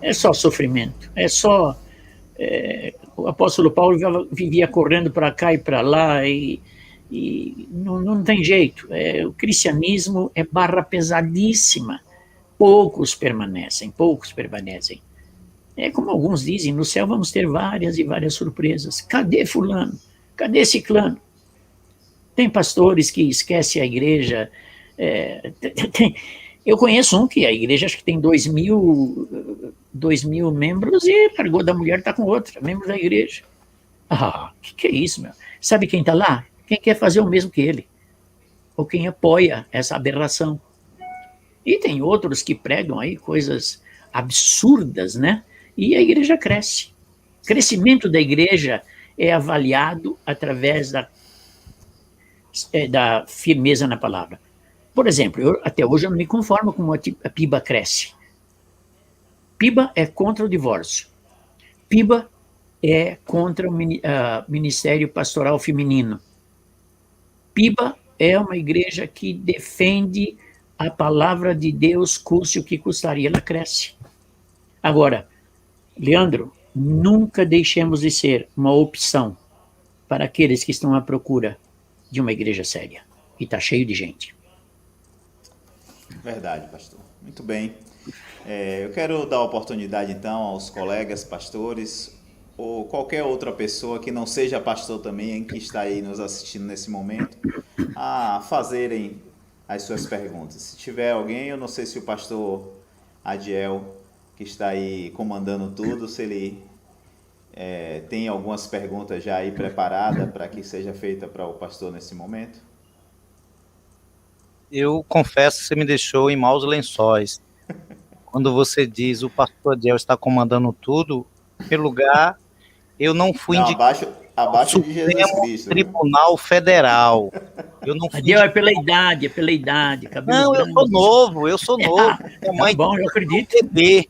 É só sofrimento, é só... o apóstolo Paulo vivia correndo para cá e para lá e não tem jeito. O cristianismo é barra pesadíssima. Poucos permanecem. É como alguns dizem, no céu vamos ter várias e várias surpresas. Cadê fulano? Cadê ciclano? Tem pastores que esquecem a igreja. Eu conheço um que a igreja acho que tem 2.000 membros e largou da mulher, está com outra, membro da igreja. Que é isso, meu? Sabe quem está lá? Quem quer fazer o mesmo que ele. Ou quem apoia essa aberração. E tem outros que pregam aí coisas absurdas, né? E a igreja cresce. O crescimento da igreja é avaliado através da firmeza na palavra. Por exemplo, até hoje eu não me conformo com como a PIBA cresce. PIBA é contra o divórcio. PIBA é contra o Ministério Pastoral Feminino. PIBA é uma igreja que defende a palavra de Deus, custe o que custar, e ela cresce. Agora, Leandro, nunca deixemos de ser uma opção para aqueles que estão à procura de uma igreja séria. E está cheio de gente. Verdade, pastor. Muito bem. Eu quero dar oportunidade, então, aos colegas pastores ou qualquer outra pessoa que não seja pastor também, que está aí nos assistindo nesse momento, a fazerem as suas perguntas. Se tiver alguém, eu não sei se o pastor Adiel, que está aí comandando tudo, se ele tem algumas perguntas já aí preparadas para que seja feita para o pastor nesse momento. Eu confesso que você me deixou em maus lençóis. Quando você diz o pastor Adiel está comandando tudo, em primeiro lugar, eu não fui indicado abaixo de Jesus Cristo. Tribunal Federal. Eu não fui Adiel é pela idade, Não, eu sou novo. Minha mãe, bom, eu acredito. Bebê.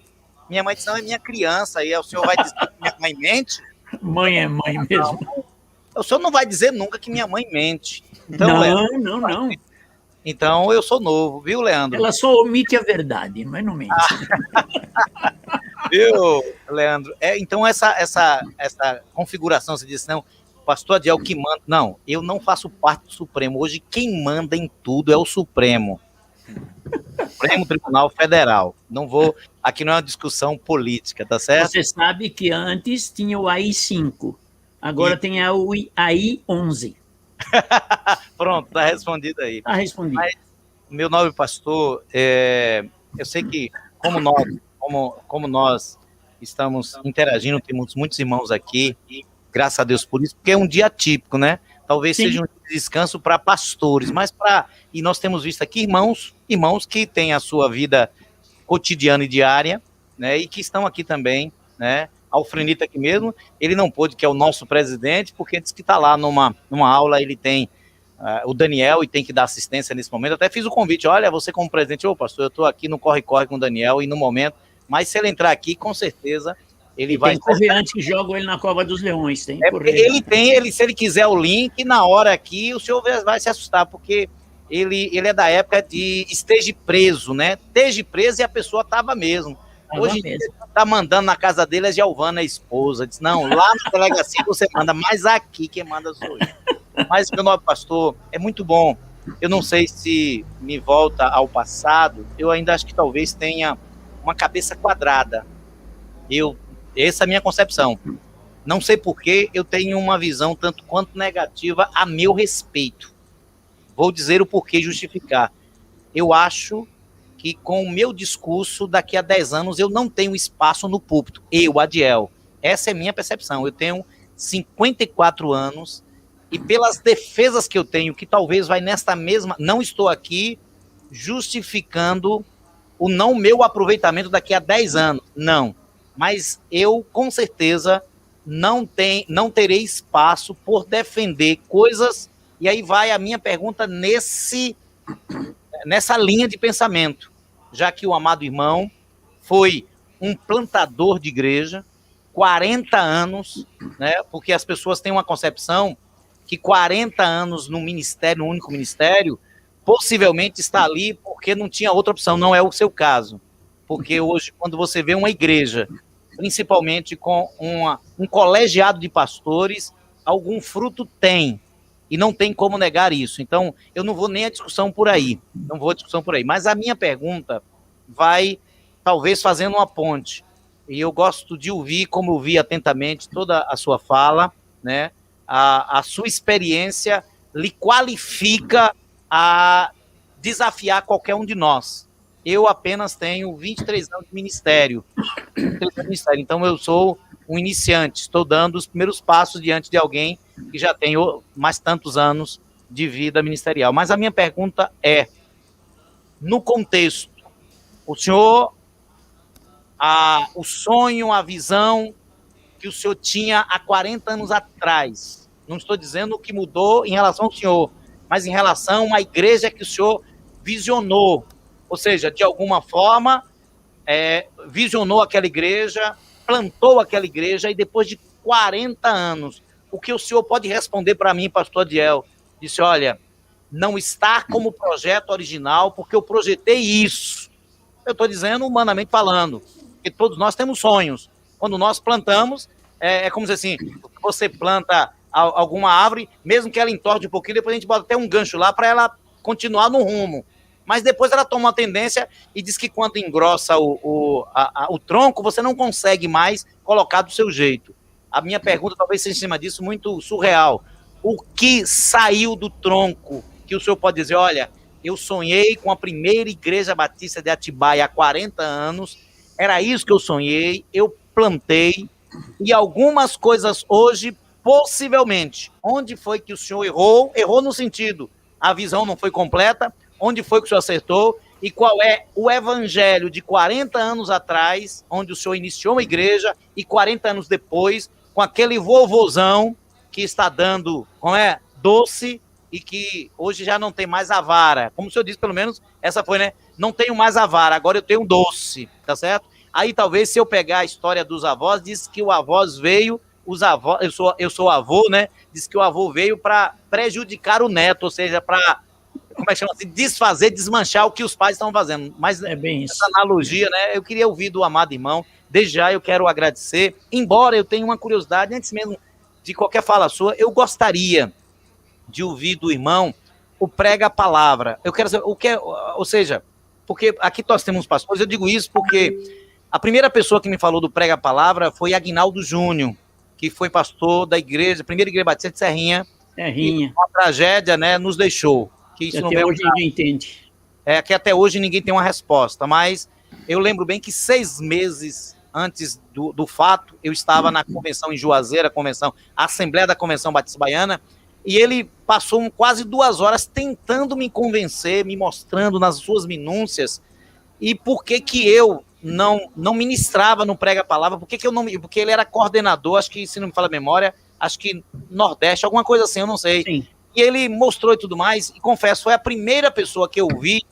Minha mãe disse, não, é minha criança. Aí o senhor vai dizer que minha mãe mente? Mãe é mãe mesmo. Não. O senhor não vai dizer nunca que minha mãe mente. Então, não. Então, eu sou novo, viu, Leandro? Ela só omite a verdade, mas não mente. Viu, Leandro? Então, essa configuração, você disse, não, o pastor Adiel que manda. Não, eu não faço parte do Supremo. Hoje, quem manda em tudo é o Supremo. Supremo Tribunal Federal. Não vou... Aqui não é uma discussão política, tá certo? Você sabe que antes tinha o AI-5, agora tem a AI-11. Pronto, tá respondido aí. Tá respondido. Mas, meu nobre pastor, eu sei que como nós estamos interagindo, temos muitos irmãos aqui, e graças a Deus por isso, porque é um dia típico, né? Talvez seja um descanso para pastores, e nós temos visto aqui irmãos que têm a sua vida cotidiana e diária, né? E que estão aqui também, né? Alfrenita aqui mesmo, ele não pôde, que é o nosso presidente, porque disse que está lá numa aula, ele tem o Daniel e tem que dar assistência nesse momento. Até fiz o convite, olha, você como presidente, pastor, eu estou aqui no corre-corre com o Daniel e no momento, mas se ele entrar aqui, com certeza, ele vai... Tem que correr antes que jogam ele na Cova dos Leões, tem que correr. Se ele quiser o link, na hora aqui, o senhor vai se assustar, porque ele é da época de esteja preso, né? Esteja preso e a pessoa estava mesmo. Hoje ele está mandando na casa dele a Giovana, a esposa. Diz, não, lá na delegacia você manda, mas aqui quem manda sou eu. Mas, meu nobre pastor, é muito bom. Eu não sei se me volta ao passado, eu ainda acho que talvez tenha uma cabeça quadrada. Essa é a minha concepção. Não sei porquê, eu tenho uma visão tanto quanto negativa a meu respeito. Vou dizer o porquê, justificar. Eu acho que com o meu discurso, daqui a 10 anos, eu não tenho espaço no púlpito. Eu, Adiel. Essa é minha percepção. Eu tenho 54 anos e pelas defesas que eu tenho, que talvez vai nesta mesma... Não estou aqui justificando o não meu aproveitamento daqui a 10 anos. Não. Mas eu, com certeza, não terei espaço por defender coisas, e aí vai a minha pergunta nessa linha de pensamento, já que o amado irmão foi um plantador de igreja, 40 anos, né, porque as pessoas têm uma concepção que 40 anos no ministério, no único ministério, possivelmente está ali porque não tinha outra opção, não é o seu caso. Porque hoje, quando você vê uma igreja, principalmente com um colegiado de pastores, algum fruto tem, e não tem como negar isso. Então, eu não vou nem a discussão por aí, mas a minha pergunta vai, talvez, fazendo uma ponte, e eu gosto de ouvir, como ouvi atentamente toda a sua fala, né? A sua experiência lhe qualifica a desafiar qualquer um de nós. Eu apenas tenho 23 anos de ministério, então eu sou um iniciante, estou dando os primeiros passos diante de alguém que já tem mais tantos anos de vida ministerial. Mas a minha pergunta é, no contexto, o senhor, o sonho, a visão que o senhor tinha há 40 anos atrás, não estou dizendo o que mudou em relação ao senhor, mas em relação à igreja que o senhor visionou, ou seja, de alguma forma, visionou aquela igreja, plantou aquela igreja, e depois de 40 anos, o que o senhor pode responder para mim, pastor Adiel? Disse, olha, não está como projeto original, porque eu projetei isso. Eu estou dizendo humanamente falando, que todos nós temos sonhos. Quando nós plantamos, é como se assim, você planta alguma árvore, mesmo que ela entorte um pouquinho, depois a gente bota até um gancho lá para ela continuar no rumo. Mas depois ela toma uma tendência e diz que quando engrossa o tronco, você não consegue mais colocar do seu jeito. A minha pergunta talvez seja em cima disso muito surreal. O que saiu do tronco que o senhor pode dizer, olha, eu sonhei com a primeira igreja batista de Atibaia há 40 anos, era isso que eu sonhei, eu plantei, e algumas coisas hoje, possivelmente, onde foi que o senhor errou? Errou no sentido, a visão não foi completa, onde foi que o senhor acertou, e qual é o evangelho de 40 anos atrás, onde o senhor iniciou uma igreja, e 40 anos depois, com aquele vovozão que está dando, doce, e que hoje já não tem mais a vara. Como o senhor disse, pelo menos, essa foi, né? Não tenho mais a vara, agora eu tenho um doce, tá certo? Aí talvez, se eu pegar a história dos avós, diz que o avós veio, eu sou avô, né? Diz que o avô veio para prejudicar o neto, ou seja, para, como é que chama assim? Desmanchar o que os pais estão fazendo. Mas é bem isso. Essa analogia, né? Eu queria ouvir do amado irmão. Desde já eu quero agradecer, embora eu tenha uma curiosidade, antes mesmo de qualquer fala sua, eu gostaria de ouvir do irmão o prega a palavra. Eu quero saber o que é, ou seja, porque aqui nós temos pastores, eu digo isso porque a primeira pessoa que me falou do prega a palavra foi Aguinaldo Júnior, que foi pastor da igreja, primeira igreja batista de Serrinha. Serrinha. Uma tragédia, né, nos deixou. Que isso até hoje ninguém entende. Que até hoje ninguém tem uma resposta, mas eu lembro bem que 6 meses antes do fato, eu estava na convenção em Juazeiro, a Assembleia da Convenção Batista Baiana, e ele passou quase 2 horas tentando me convencer, me mostrando nas suas minúcias, e por que eu não ministrava no Prega a Palavra, porque ele era coordenador, acho que, se não me fala a memória, acho que Nordeste, alguma coisa assim, eu não sei. Sim. E ele mostrou e tudo mais, e confesso, foi a primeira pessoa que eu vi,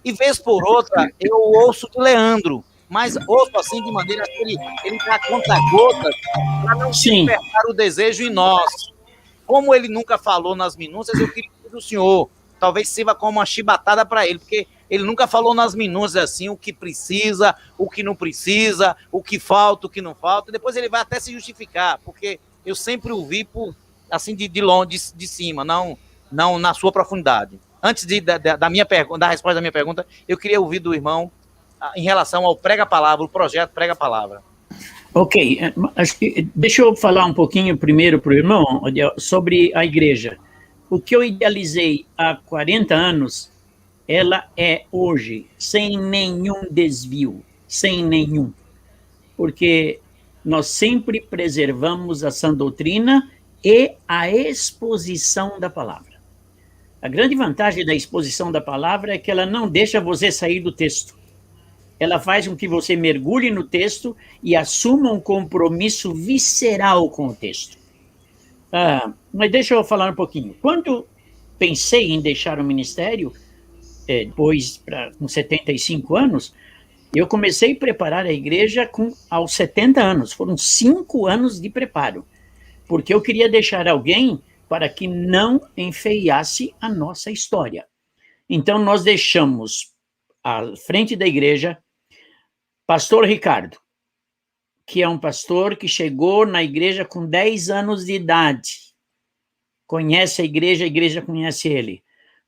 e vez por outra, eu ouço de Leandro, mas ouço assim de maneira que ele dá conta-gotas para não despertar o desejo em nós. Como ele nunca falou nas minúcias, eu queria que o senhor talvez sirva como uma chibatada para ele, porque ele nunca falou nas minúcias assim, o que precisa, o que não precisa, o que falta, o que não falta, e depois ele vai até se justificar, porque eu sempre o vi assim de longe, de cima, não na sua profundidade. Antes da resposta da minha pergunta, eu queria ouvir do irmão em relação ao Prega a Palavra, o projeto Prega a Palavra. Ok, acho que deixa eu falar um pouquinho primeiro para o irmão sobre a igreja. O que eu idealizei há 40 anos, ela é hoje, sem nenhum desvio, sem nenhum. Porque nós sempre preservamos a sã doutrina e a exposição da palavra. A grande vantagem da exposição da palavra é que ela não deixa você sair do texto. ela faz com que você mergulhe no texto e assuma um compromisso visceral com o texto. Mas deixa eu falar um pouquinho. Quando pensei em deixar o ministério, depois, com 75 anos, eu comecei a preparar a igreja aos 70 anos. Foram 5 anos de preparo, porque eu queria deixar alguém para que não enfeiasse a nossa história. Então, nós deixamos à frente da igreja pastor Ricardo, que é um pastor que chegou na igreja com 10 anos de idade. Conhece a igreja conhece ele.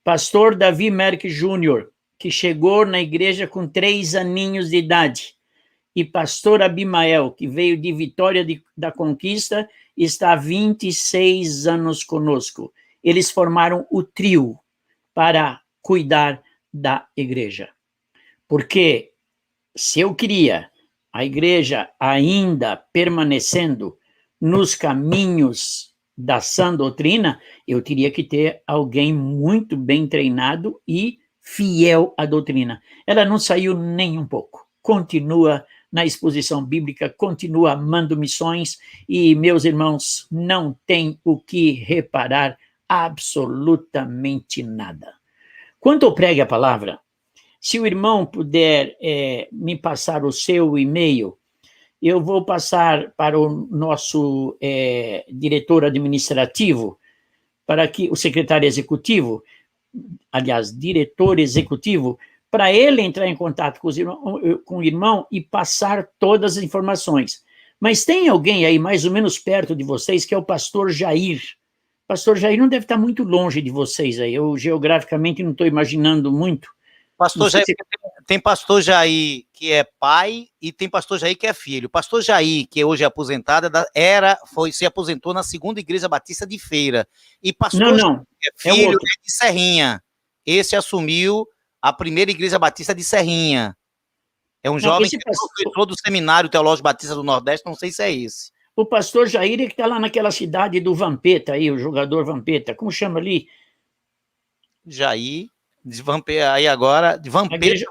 Pastor Davi Merck Júnior, que chegou na igreja com 3 aninhos de idade. E pastor Abimael, que veio de Vitória da Conquista, está há 26 anos conosco. Eles formaram o trio para cuidar da igreja. Porque se eu queria a igreja ainda permanecendo nos caminhos da sã doutrina, eu teria que ter alguém muito bem treinado e fiel à doutrina. Ela não saiu nem um pouco. Continua na exposição bíblica, continua amando missões e, meus irmãos, não tem o que reparar absolutamente nada. Quanto ao pregue a palavra, se o irmão puder me passar o seu e-mail, eu vou passar para o nosso diretor administrativo, para que o secretário executivo, aliás, diretor executivo, para ele entrar em contato com o irmão e passar todas as informações. Mas tem alguém aí mais ou menos perto de vocês que é o pastor Jair. Pastor Jair não deve estar muito longe de vocês aí. Eu geograficamente não estou imaginando muito. Pastor Jair, tem pastor Jair que é pai e tem pastor Jair que é filho. Pastor Jair, que hoje é aposentado, se aposentou na Segunda Igreja Batista de Feira. E pastor Jair, que é filho, é de Serrinha. Esse assumiu a Primeira Igreja Batista de Serrinha. É um jovem que entrou do Seminário Teológico Batista do Nordeste, não sei se é esse. O pastor Jair é que está lá naquela cidade do Vampeta aí, o jogador Vampeta. Como chama ali? Jair... aí agora, de Vampeta.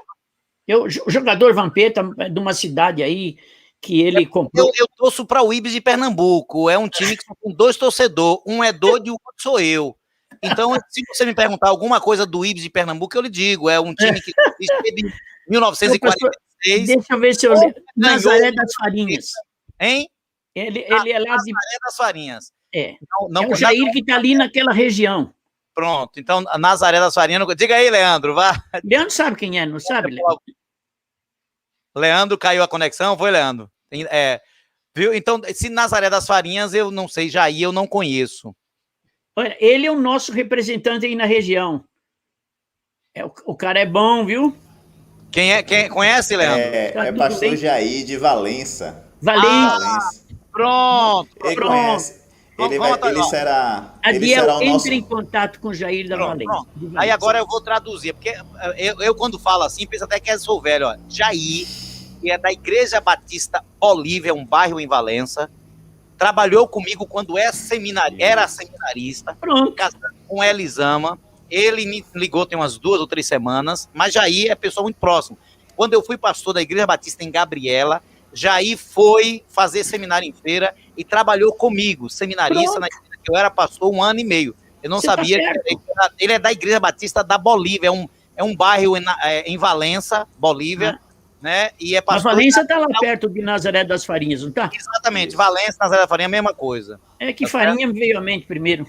O jogador Vampeta de uma cidade aí que ele comprou. Eu torço para o Ibis de Pernambuco. É um time que tem 2 torcedores. Um é doido e o outro sou eu. Então, se você me perguntar alguma coisa do Ibis de Pernambuco, eu lhe digo. É um time que existe de 1946. Deixa eu ver se eu lembro. Nazaré das Farinhas. Hein? Ele é lá de... Nazaré das Farinhas. É o Jair que está ali naquela região. Pronto, então a Nazaré das Farinhas. Diga aí, Leandro, vá. Leandro sabe quem é, não sabe, Leandro? Leandro, caiu a conexão, foi, Leandro? Viu? Então, se Nazaré das Farinhas, eu não sei, Jair, eu não conheço. Olha, ele é o nosso representante aí na região. O cara é bom, viu? Quem conhece, Leandro? É pastor Jair de Valença. Valença. Pronto. Ele conhece. Ele será o nosso... Entre em contato com o Jair da Valença. Aí agora eu vou traduzir, porque eu quando falo assim, penso até que sou velho. Ó. Jair, que é da Igreja Batista Bolívia, um bairro em Valença, trabalhou comigo quando era seminarista, casado com Elisama. Ele me ligou tem umas 2 ou 3 semanas, mas Jair é pessoa muito próxima. Quando eu fui pastor da Igreja Batista em Gabriela, Jair foi fazer seminário em Feira e trabalhou comigo, seminarista, na igreja que eu era pastor 1 ano e meio. Eu não sabia que ele é da Igreja Batista da Bolívia, é um bairro em Valença, Bolívia, né? E é pastor. A Valença está lá perto de Nazaré das Farinhas, não está? Exatamente, Valença, Nazaré das Farinhas, a mesma coisa. É que Farinha veio à mente primeiro.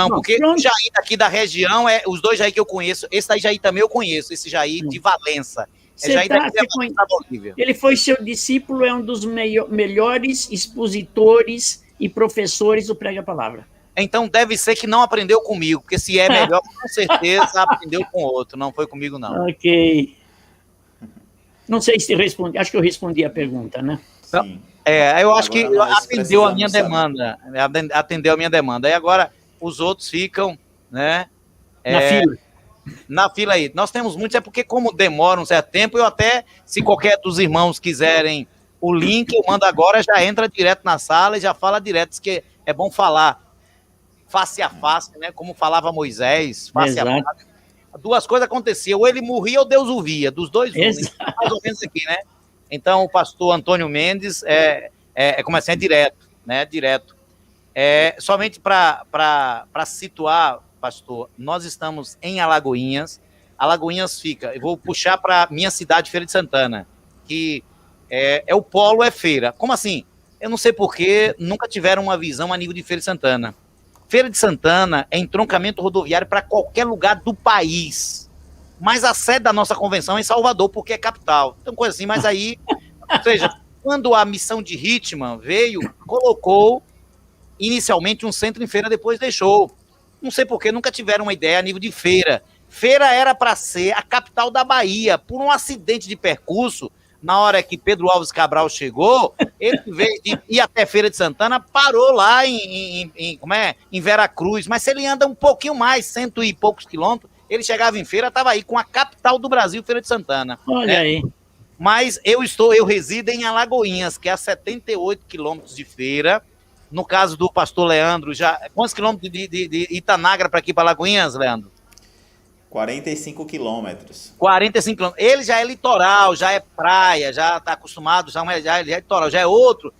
Porque o Jair daqui da região, os 2 Jair que eu conheço, esse daí Jair também eu conheço, esse Jair de Valença. Ele foi seu discípulo, é um dos melhores expositores e professores do Prega a Palavra. Então deve ser que não aprendeu comigo, porque se é melhor, com certeza aprendeu com outro, não foi comigo não. Ok. Não sei se respondi, acho que eu respondi a pergunta, né? Sim. Eu acho que atendeu a minha demanda, atendeu a minha demanda. E agora os outros ficam, né? Na fila. Na fila aí. Nós temos muitos, é porque como demora um certo tempo, eu até, se qualquer dos irmãos quiserem o link, eu mando agora, já entra direto na sala e já fala direto, que é bom falar face a face, né? Como falava Moisés, face a face. duas coisas aconteciam, ou ele morria ou Deus o via, dos dois, mais ou menos aqui, né? Então, o pastor Antônio Mendes como assim, é direto, né? Direto. Somente para situar, pastor, nós estamos em Alagoinhas. Alagoinhas fica, eu vou puxar para minha cidade, Feira de Santana, que o polo é feira. Como assim? Eu não sei porquê, nunca tiveram uma visão a nível de Feira de Santana. Feira de Santana é entroncamento rodoviário para qualquer lugar do país. Mas a sede da nossa convenção é em Salvador, porque é capital. Então, coisa assim, mas aí, ou seja, quando a missão de Hitman veio, colocou inicialmente um centro em Feira, depois deixou. Não sei porquê, nunca tiveram uma ideia a nível de feira. Feira era para ser a capital da Bahia. Por um acidente de percurso, na hora que Pedro Alves Cabral chegou, ele, em vez de ir até Feira de Santana, parou lá em Veracruz. Mas se ele anda um pouquinho mais, 100 e poucos quilômetros, ele chegava em Feira, estava aí com a capital do Brasil, Feira de Santana. Olha aí. Mas eu resido em Alagoinhas, que é a 78 quilômetros de Feira. No caso do pastor Leandro, quantos quilômetros de Itanagra para aqui, para Alagoinhas, Leandro? 45 quilômetros. 45 quilômetros. Ele já é litoral, já é praia, já está acostumado, já é litoral, já é outro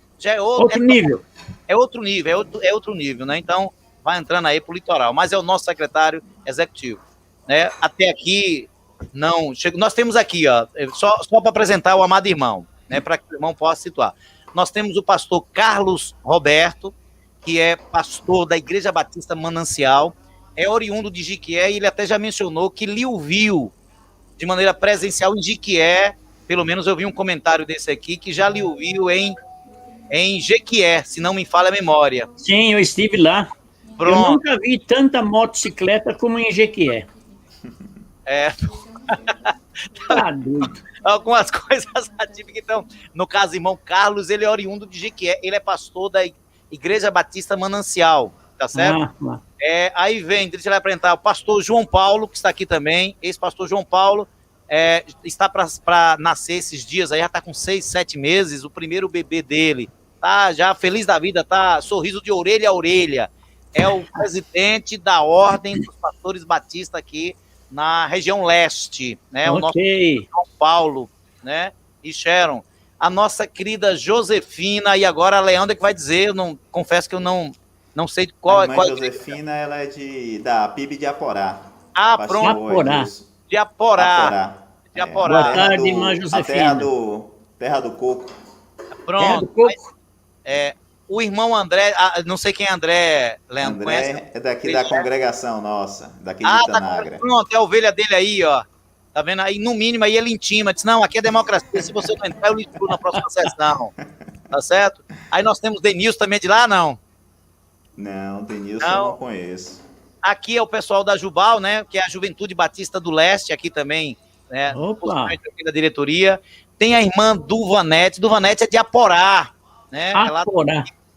nível. É outro nível, né? Então, vai entrando aí para o litoral. Mas é o nosso secretário executivo, né? Até aqui, não... Nós temos aqui, ó, só para apresentar o amado irmão, né? Para que o irmão possa situar. Nós temos o pastor Carlos Roberto, que é pastor da Igreja Batista Manancial, é oriundo de Jiquié, e ele até já mencionou que lhe ouviu de maneira presencial em Jiquié, pelo menos eu vi um comentário desse aqui, que já lhe ouviu em Jequié, se não me falha a memória. Sim, eu estive lá. Pronto. Eu nunca vi tanta motocicleta como em Jequié. Tá doido. Algumas coisas atípicas. Então, no caso, irmão Carlos, ele é oriundo de Jequié, ele é pastor da Igreja Batista Manancial, tá certo? Aí vem, deixa eu apresentar, o pastor João Paulo, que está aqui também, ex-pastor João Paulo, está para nascer esses dias, aí já está com 6, 7 meses, o primeiro bebê dele, tá já feliz da vida, tá sorriso de orelha a orelha, é o presidente da Ordem dos Pastores Batistas aqui na região leste, né? O nosso João Paulo, né? E Sharon, a nossa querida Josefina, e agora a Leandra que vai dizer, confesso que eu não sei qual é. Josefina, ela é da PIB de Aporá. Pronto. De Aporá. Boa tarde, irmã Josefina. Terra do Coco. Pronto. Terra do Coco. O irmão André, não sei quem é André, Leandro, conhece? André é daqui da congregação nossa, daqui de Itanagra. Pronto, é a ovelha dele aí, ó. Tá vendo? Aí, no mínimo, aí ele intima, diz, não, aqui é democracia, se você não entrar, eu lhe excluo na próxima sessão. Tá certo? Aí nós temos Denilson também de lá, não? Não, Denilson eu não conheço. Aqui é o pessoal da Jubal, né, que é a Juventude Batista do Leste, aqui também, né, aqui da diretoria. Tem a irmã Duvanete é de Aporá, né?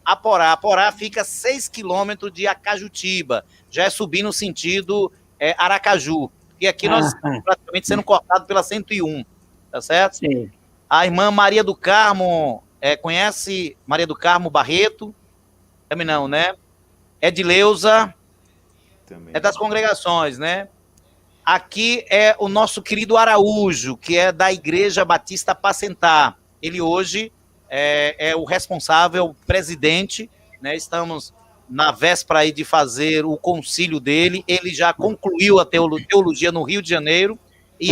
Aporá fica 6 quilômetros de Acajutiba, já é subir no sentido Aracaju, e aqui nós estamos praticamente sendo cortados pela 101, tá certo? Sim. A irmã Maria do Carmo, conhece Maria do Carmo Barreto? Também não, né? Edileuza, também. É das congregações, né? Aqui é o nosso querido Araújo, que é da Igreja Batista Pacentar. Ele hoje é o responsável, presidente, né? Estamos na véspera aí de fazer o concílio dele. Ele já concluiu a teologia no Rio de Janeiro e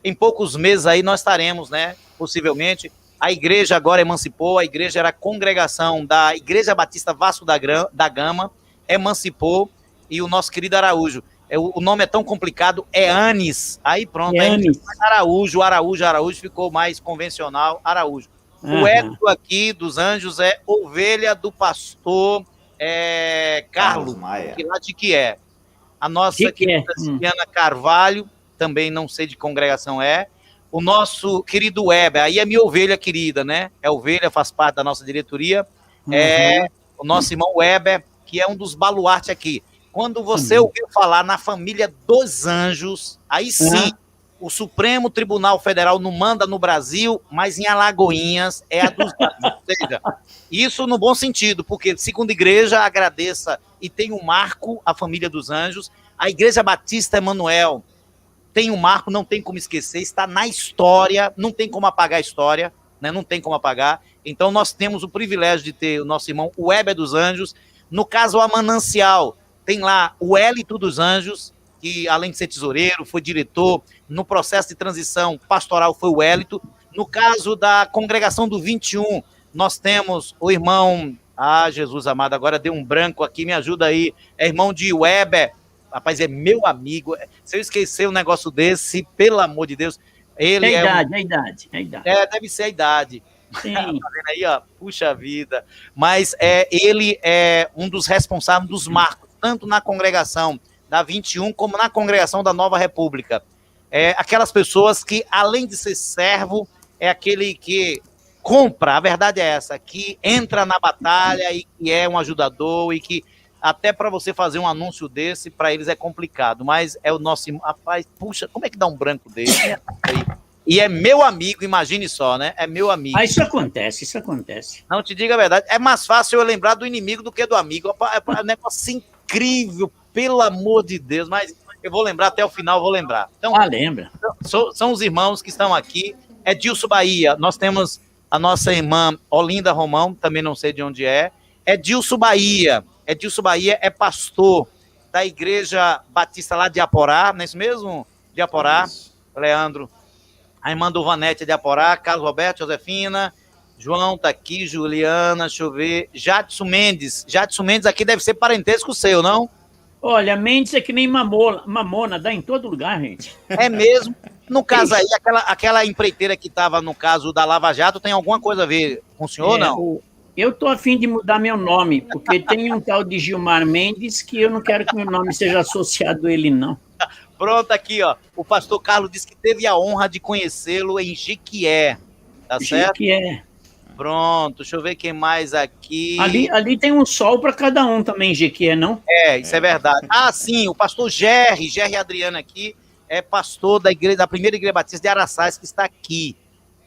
em poucos meses aí nós estaremos, né? Possivelmente. A igreja agora emancipou, a igreja era a congregação da Igreja Batista Vasco da Gama, emancipou, e o nosso querido Araújo, o nome é tão complicado, é Anis, aí pronto, Araújo ficou mais convencional, Araújo. O Edson aqui dos Anjos é ovelha do pastor Carlos Maia, que lá de que é. A nossa querida Ciliana Carvalho, também não sei de congregação o nosso querido Weber, aí é minha ovelha querida, né? É ovelha, faz parte da nossa diretoria. O nosso irmão Weber, que é um dos baluartes aqui. Quando você ouviu falar na família dos anjos, aí sim, o Supremo Tribunal Federal não manda no Brasil, mas em Alagoinhas é a dos anjos. Ou seja, isso no bom sentido, porque, segundo a igreja, agradeça e tem um marco a família dos anjos, A Igreja Batista Emanuel tem um marco, não tem como esquecer, está na história, não tem como apagar a história, né? Não tem como apagar. Então, nós temos o privilégio de ter o nosso irmão, o Weber dos Anjos. No caso, a Manancial, tem lá o Hélito dos Anjos, que além de ser tesoureiro, foi diretor. No processo de transição pastoral foi o Hélito. No caso da Congregação do 21, nós temos o irmão... Jesus amado, agora deu um branco aqui, me ajuda aí. É irmão de Weber. Rapaz, é meu amigo. Se eu esquecer um negócio desse, pelo amor de Deus, ele é a idade. Deve ser a idade. Sim. Tá vendo aí, ó? Puxa vida. Mas ele é um dos responsáveis dos marcos, tanto na congregação da 21, como na congregação da Nova República. Aquelas pessoas que, além de ser servo, é aquele que compra, a verdade é essa, que entra na batalha e que é um ajudador e que até para você fazer um anúncio desse, para eles é complicado, mas é o nosso... Rapaz, puxa, como é que dá um branco desse? E é meu amigo, imagine só, né? É meu amigo. Isso acontece. Não, te diga a verdade, é mais fácil eu lembrar do inimigo do que do amigo. É um negócio incrível, pelo amor de Deus, mas eu vou lembrar até o final, vou lembrar. Então, lembra. São os irmãos que estão aqui. É Dilson Bahia, nós temos a nossa irmã Olinda Romão, também não sei de onde é. É Dilson Bahia. Dilson Bahia é pastor da Igreja Batista lá de Aporá, não é isso mesmo? De Aporá, Leandro. A irmã do Vanete de Aporá, Carlos Roberto, Josefina, João tá aqui, Juliana, deixa eu ver. Jadson Mendes aqui deve ser parentesco seu, não? Olha, Mendes é que nem mamona, dá em todo lugar, gente. É mesmo? No caso aí, aquela empreiteira que estava no caso da Lava Jato, tem alguma coisa a ver com o senhor ou não? Eu tô a fim de mudar meu nome, porque tem um tal de Gilmar Mendes que eu não quero que meu nome seja associado a ele, não. Pronto, aqui, ó. O pastor Carlos disse que teve a honra de conhecê-lo em Jequié. Tá certo? Jequié. Pronto, deixa eu ver quem mais aqui. Ali tem um sol para cada um também, Jequié, não? Isso é verdade. Sim, o pastor Gerry Adriano aqui, é pastor da primeira igreja batista de Araçás, que está aqui.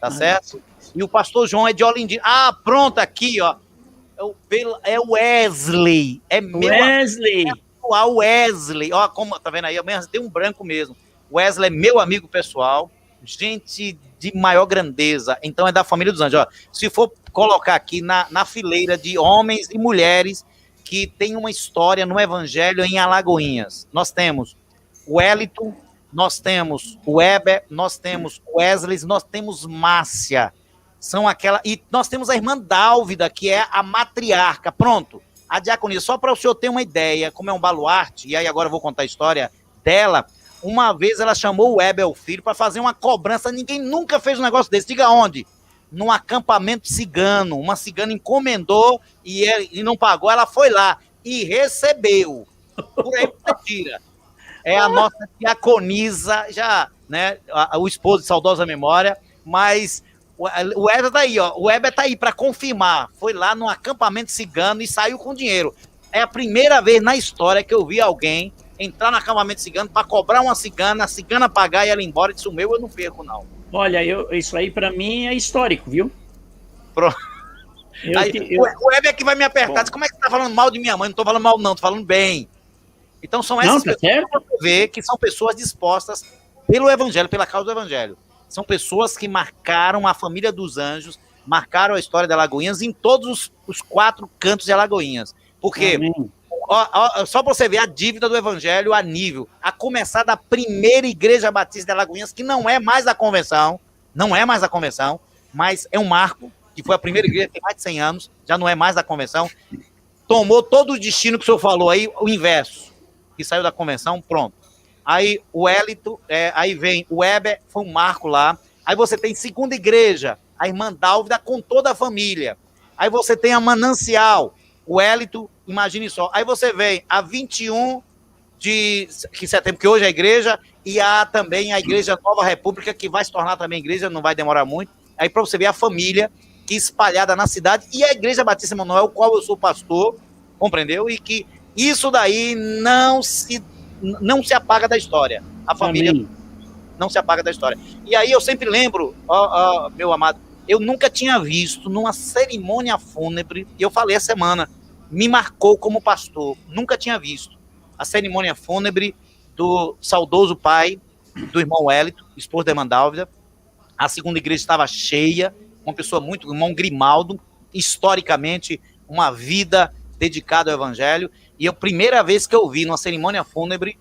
Tá certo? E o pastor João é de Olindina. Pronto, aqui, ó. É o Wesley. É meu Wesley. O Wesley. Ó, como, tá vendo aí? Tem um branco mesmo. Wesley é meu amigo pessoal. Gente de maior grandeza. Então é da família dos Anjos. Ó, se for colocar aqui na fileira de homens e mulheres que tem uma história no Evangelho em Alagoinhas. Nós temos o Hélito, nós temos o Weber, nós temos o Wesley, nós temos Márcia. E nós temos a irmã Dálvida, que é a matriarca. Pronto, a diaconia. Só para o senhor ter uma ideia, como é um baluarte, e aí agora eu vou contar a história dela. Uma vez ela chamou o Weber, o filho, para fazer uma cobrança. Ninguém nunca fez um negócio desse. Diga onde? Num acampamento cigano. Uma cigana encomendou e não pagou. Ela foi lá e recebeu. Por aí você tira. É a nossa diaconisa, já, né? O esposo de saudosa memória, mas o Weber tá aí, ó. O Weber tá aí para confirmar. Foi lá no acampamento cigano e saiu com dinheiro. É a primeira vez na história que eu vi alguém entrar no acampamento cigano para cobrar uma cigana, a cigana pagar e ela ir embora. Disse, o meu eu não perco, não. Olha, isso aí para mim é histórico, viu? Pronto. O Weber é que vai me apertar. Diz, como é que você tá falando mal de minha mãe? Não tô falando mal, não, tô falando bem. Então são essas pessoas que você vê que são pessoas dispostas pelo Evangelho, pela causa do Evangelho. São pessoas que marcaram a família dos Anjos, marcaram a história de Alagoinhas em todos os 4 cantos de Alagoinhas. Porque, só para você ver a dívida do Evangelho a nível, a começar da primeira igreja batista de Alagoinhas, que não é mais a convenção, mas é um marco, que foi a primeira igreja que tem mais de 100 anos, já não é mais da convenção, tomou todo o destino que o senhor falou aí, o inverso, que saiu da convenção, pronto. Aí o Hélito, aí vem o Weber, foi um marco lá. Aí você tem segunda igreja, a irmã Dálvida com toda a família. Aí você tem a Manancial, o Hélito, imagine só. Aí você vem a 21 de setembro, que hoje é a igreja, e há também a Igreja Nova República, que vai se tornar também igreja, não vai demorar muito. Aí para você ver a família que espalhada na cidade, e a Igreja Batista Emanuel, o qual eu sou pastor, compreendeu? E que isso daí não se apaga da história. A família não se apaga da história. E aí eu sempre lembro, meu amado, eu nunca tinha visto numa cerimônia fúnebre, e eu falei essa semana, me marcou como pastor, nunca tinha visto. a cerimônia fúnebre do saudoso pai do irmão Wellington, esposo da irmã Dálvida. A segunda igreja estava cheia, uma pessoa muito, o irmão Grimaldo, historicamente, uma vida dedicada ao evangelho. E a primeira vez que eu vi numa cerimônia fúnebre,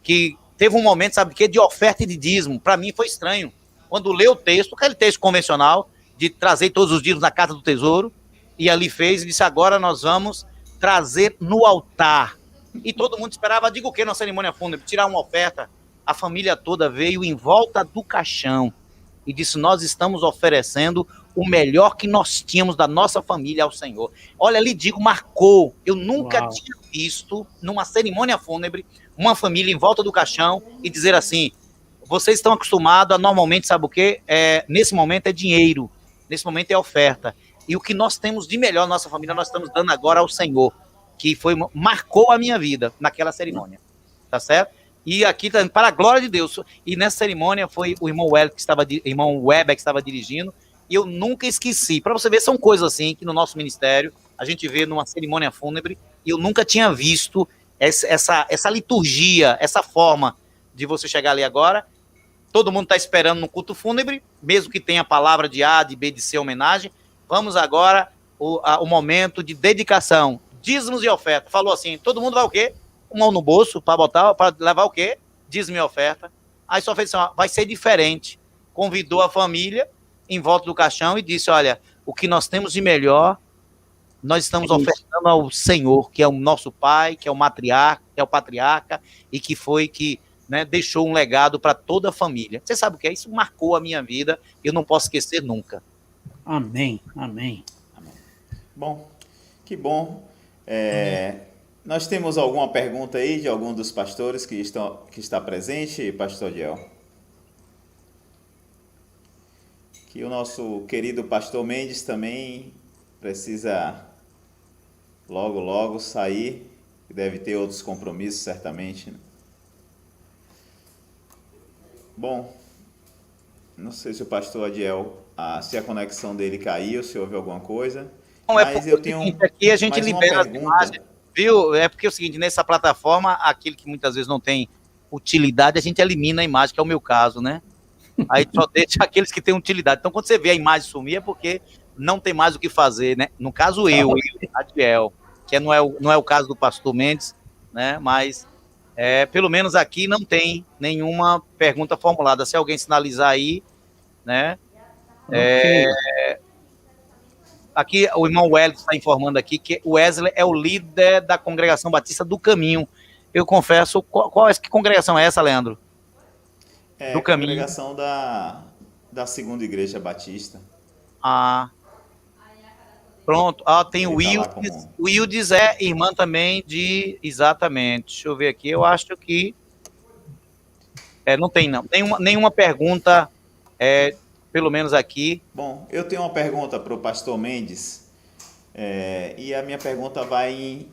que teve um momento, sabe o quê? De oferta e de dízimo. Para mim foi estranho. Quando leu o texto, aquele texto convencional, de trazer todos os dízimos na Casa do Tesouro, e ali fez, e disse, agora nós vamos trazer no altar. E todo mundo esperava, diga o quê na cerimônia fúnebre? Tirar uma oferta. A família toda veio em volta do caixão e disse, nós estamos oferecendo o melhor que nós tínhamos da nossa família ao Senhor. Olha, lhe digo, marcou. Eu nunca tinha visto, numa cerimônia fúnebre, uma família em volta do caixão e dizer assim, vocês estão acostumados a, normalmente, sabe o quê? Nesse momento é dinheiro, nesse momento é oferta. E o que nós temos de melhor na nossa família, nós estamos dando agora ao Senhor, que marcou a minha vida naquela cerimônia. Tá certo? E aqui, para a glória de Deus, e nessa cerimônia foi o irmão Weber que estava dirigindo, e eu nunca esqueci. Para você ver, são coisas assim que no nosso ministério a gente vê numa cerimônia fúnebre, e eu nunca tinha visto essa liturgia, essa forma de você chegar ali agora. Todo mundo está esperando no culto fúnebre, mesmo que tenha a palavra de A, de B, de C, homenagem. Vamos agora o momento de dedicação, dízimos e oferta. Falou assim, todo mundo vai o quê? Uma mão no bolso para levar o quê? Dízimo e oferta. Aí só fez assim, ó, vai ser diferente. Convidou a família em volta do caixão e disse, olha, o que nós temos de melhor, nós estamos ofertando ao Senhor, que é o nosso pai, que é o matriarca, que é o patriarca, e que deixou um legado para toda a família. Você sabe o que é? Isso marcou a minha vida, eu não posso esquecer nunca. Amém, amém. Bom, que bom. Nós temos alguma pergunta aí de algum dos pastores que está presente, pastor Diel? Que o nosso querido pastor Mendes também precisa logo, logo sair, deve ter outros compromissos, certamente. Bom, não sei se o pastor Adiel, se a conexão dele caiu, se houve alguma coisa. Não, mas eu tenho aqui a gente libera as imagens, viu? É porque é o seguinte, nessa plataforma, aquele que muitas vezes não tem utilidade, a gente elimina a imagem, que é o meu caso, né? Aí só deixa aqueles que têm utilidade. Então, quando você vê a imagem sumir, é porque não tem mais o que fazer, né? No caso, eu Adiel, que não é o caso do pastor Mendes, né? Mas, pelo menos aqui não tem nenhuma pergunta formulada. Se alguém sinalizar aí, né? Aqui o irmão Wellington está informando aqui que o Wesley é o líder da Congregação Batista do Caminho. Eu confesso, que congregação é essa, Leandro? Do Caminho. Congregação da Segunda Igreja Batista. Pronto. Tem o Wildes. O Wildes é irmã também exatamente. Deixa eu ver aqui. Eu acho que não tem, não. Nenhuma pergunta, pelo menos aqui. Bom, eu tenho uma pergunta para o pastor Mendes, e a minha pergunta vai